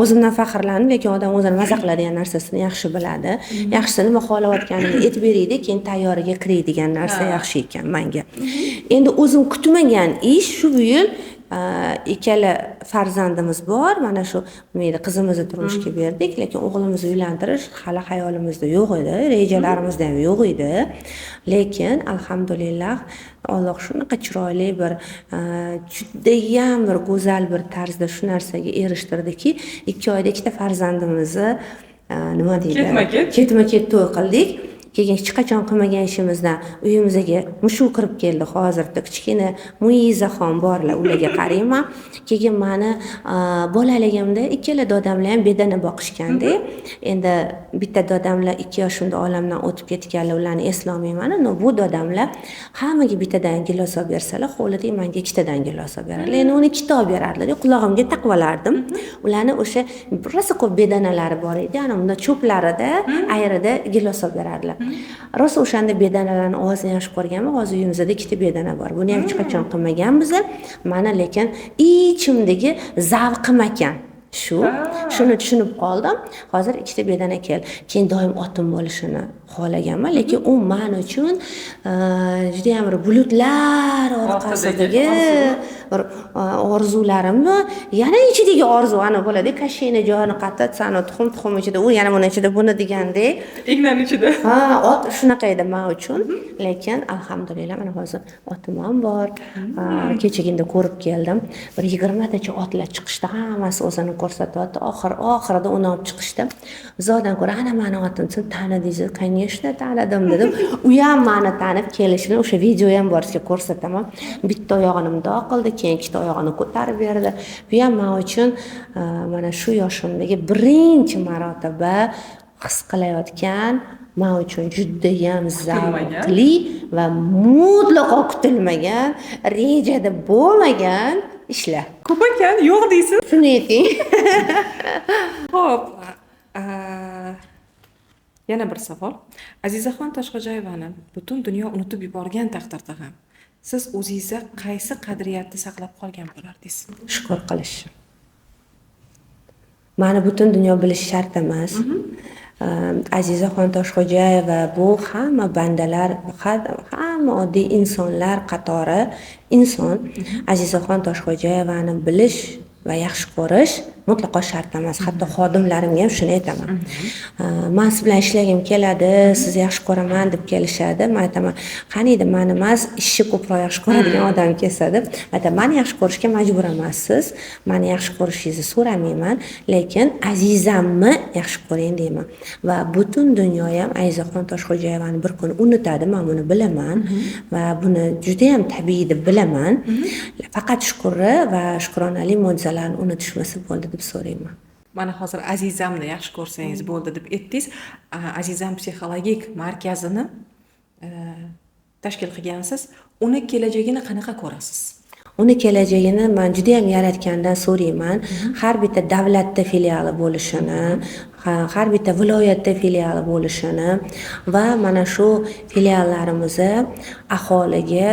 S2: O'zimdan faxrlandim, lekin odam o'zini maza qiladigan narsasini yaxshi biladi. Yaxshisi nima xohlayotganini aytib beraydi, keyin tayyoriga kiradigan narsa yaxshi ekan menga. Endi o'zim kutmagan ish shu yil ikkala farzandimiz bor. Mana shu umidi qizimizni turmushga berdik, lekin o'g'limizni uylantirish hali hayolimizda yo'q edi, rejalarimizda ham yo'q edi. Lekin alhamdulillah Alloh shunaqa chiroyli bir judayam bir go'zal bir tarzda shu narsaga erishtirdiki, 2 oyda ikkita farzandimizni nima deydi? Ketma-ket to'y qildik. Keyin hech qachon qilmagan ishimizdan uyimizga mushuk kirib keldi. Hozirda kichkina Muizaxon borlar, ularga qarayman. Keyin meni bolaligimda ikkala dodamlar ham bedana boqishganda. Endi bitta dodamlar 2 yoshimda olamdan o'tib ketganlar, ularni eslolmayman. Bu dodamlar hammaga bittadan gilos olib bersalar, hovlida menga ikkitadan gilos olib berardilar. Endi uni kitob berardilar, qulog'imga taqib olardim. Ularni o'sha rosa ko'p bedanalari bor edi. Ana bunda cho'plarida, ayrida gilos olib berardilar. Rosa o'shanda bedanalarni ovozini yaxshi ko'rganman. Hozir uyimizda ikkita bedana bor. Buni ham hech qachon qilmaganmiz. Mana lekin ichimdagi zavqim ekan. Shuni tushunib qoldim. Hozir ikkita bedana keldi. Keyin doim otim bo'lishini xohlaganman, lekin u men uchun juda ham bir bulutlar orqasidagi bir orzularimni yana ichidagi orzu ana bo'ladi, kashina joni qatta, sano tuxum ichida, u yana buni ichida buni degandek.
S1: Ignan ichida.
S2: Ot shunaqa edi men uchun, lekin alhamdulillah mana hozir otim ham bor. Kechagina ko'rib keldim. Bir 20 tacha otlar chiqishdi, hammasi o'zini ko'rsatyapti. Oxirida uni olib chiqishdi. Zodan ko'ra ana meni otim, siz tanidingiz, конечно tanidim dedim. U ham meni tanib kelishini o'sha video ham bor, sizga ko'rsataman. Bitta oyog'ini mundoq qildi, keyin ikkita oyog'ini ko'tarib berdi. Bu ham men uchun mana shu yoshimdagi birinchi marotaba his qilayotgan, men uchun judayam zavqli va mutlaqo kutilmagan, rejada bo'lmagan ishlar.
S1: Ko'p ekan, yo'q deysiz.
S2: Shuni ayting.
S1: Xo'p. Yana bir savol. Azizaxon Toshxo'jayevani butun dunyo unutib yuborgan taqdirda ham siz o'zingizda qaysi qadriyatni saqlab qolgan bo'lardingiz?
S2: Shukr qilish. Mani butun dunyo bilish shart emas. Azizaxon Toshxo'jayeva bu hamma bandalar, hamma oddiy insonlar qatori inson. Azizaxon Toshxo'jayevani bilish va yaxshi ko'rish mutlaqo shart emas. Hatto xodimlarimga ham shuni aytaman. Men siz bilan ishlagim keladi, sizni yaxshi ko'raman deb kelishadi. Men aytaman, qaniydi meni emas, ishni ko'proq yaxshi ko'radigan odam kelsa deb. Aytaman, meni yaxshi ko'rishga majbur emassiz. Meni yaxshi ko'rishingizni so'ramayman, lekin azizamni yaxshi ko'ring deyman. Va butun dunyo ham Azizaxon Toshxo'jayevani bir kun unutadi, men buni bilaman va buni juda ham tabiiy deb bilaman. Faqat shukri va shukronalik mo'jizalarni unutishmasa bo'ldi deb so'rayman.
S1: Mana hozir Azizamni yaxshi ko'rsangiz bo'ldi deb aytdingiz. Azizam psixologik markazini tashkil qilgansiz. Uni kelajagini qanaqa ko'rasiz?
S2: Uni kelajagini men juda ham yaratgandan so'rayman. Har bitta davlatda filiali bo'lishini, har bitta viloyatda filiali bo'lishini va mana shu filiallarimizni aholiga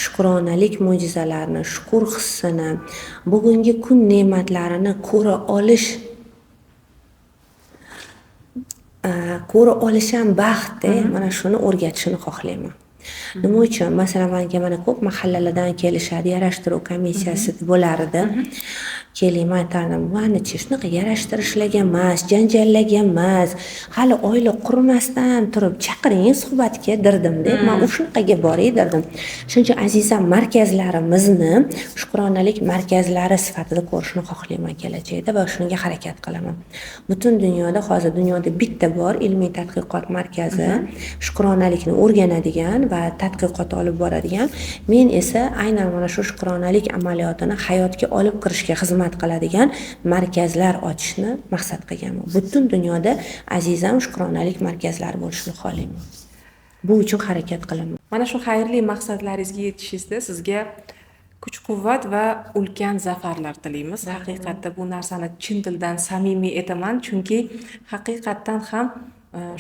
S2: shukronalik mo'jizalarini, shukr hissini, bugungi kun ne'matlarini ko'ra olish ham baxt, mana shuni o'rgatishni xohlayman. Nima uchun? Masalan, menga mana ko'p mahallalardan kelishadi, yarashtiruv komissiyasi bo'lar edi. Keling, aytardim, "Mani-chi, shunaqa yarashtirishlarga emas, janjallaga emas, hali oila qurmasdan turib chaqiring suhbatga" dirdim-da. Men o'shunaqaga boray dirdim. Shuning uchun azizam markazlarimizni shukronalik markazlari sifatida ko'rishni xohlayman kelajakda va shunga harakat qilaman. Butun dunyoda hozir bitta bor ilmiy tadqiqot markazi, shukronalikni o'rganadigan va tadqiqot olib boradigan. Men esa aynan mana shu shukronalik amaliyotini hayotga olib kirishga xizmat qiladigan markazlar ochishni maqsad qilganman. Butun dunyoda azizam shukronalik markazlari bo'lishini xohlayman. Bu uchun harakat qilaman.
S1: Mana shu xayrli maqsadlaringizga yetishishda sizga kuch-quvvat va ulkan zafarlar tilaymiz. Haqiqatda bu narsani chin dildan samimiy aytaman, chunki haqiqatdan ham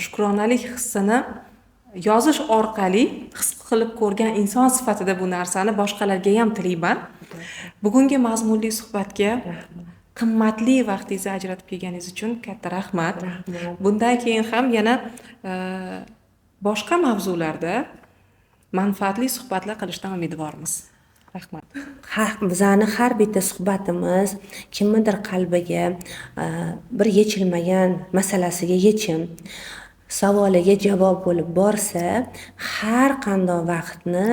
S1: shukronalik hissini yozish orqali his qilib ko'rgan inson sifatida bu narsani boshqalarga ham tilayman. Bugungi mazmunli suhbatga qimmatli vaqtingizni ajratib kelganingiz uchun katta rahmat. Bundan keyin ham yana boshqa mavzularda manfaatli suhbatlar qilishdan umidvormiz. Rahmat.
S2: Bizani har bitta suhbatimiz kimnidir qalbiga bir yechilmagan masalasiga yechim, savoliga javob bo'lib borsa, har qanday vaqtni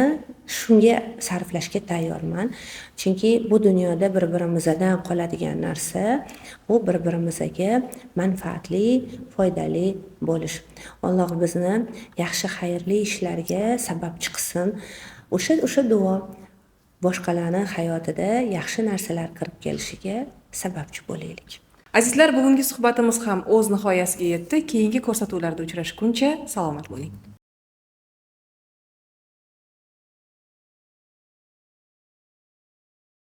S2: shunga sarflashga tayyorman. Chunki bu dunyoda bir-birimizdan qoladigan narsa u bir-birimizga manfaatli, foydali bo'lish. Alloh bizni yaxshi, xayrli ishlarga sababchi qilsin. O'sha duo boshqalarni hayotida yaxshi narsalar kirib kelishiga sababchi bo'laylik.
S1: Azizlar, bugungi suhbatimiz ham o'z nihoyasiga yetdi. Keyingi ko'rsatuvlarda uchrashguncha salomat bo'ling.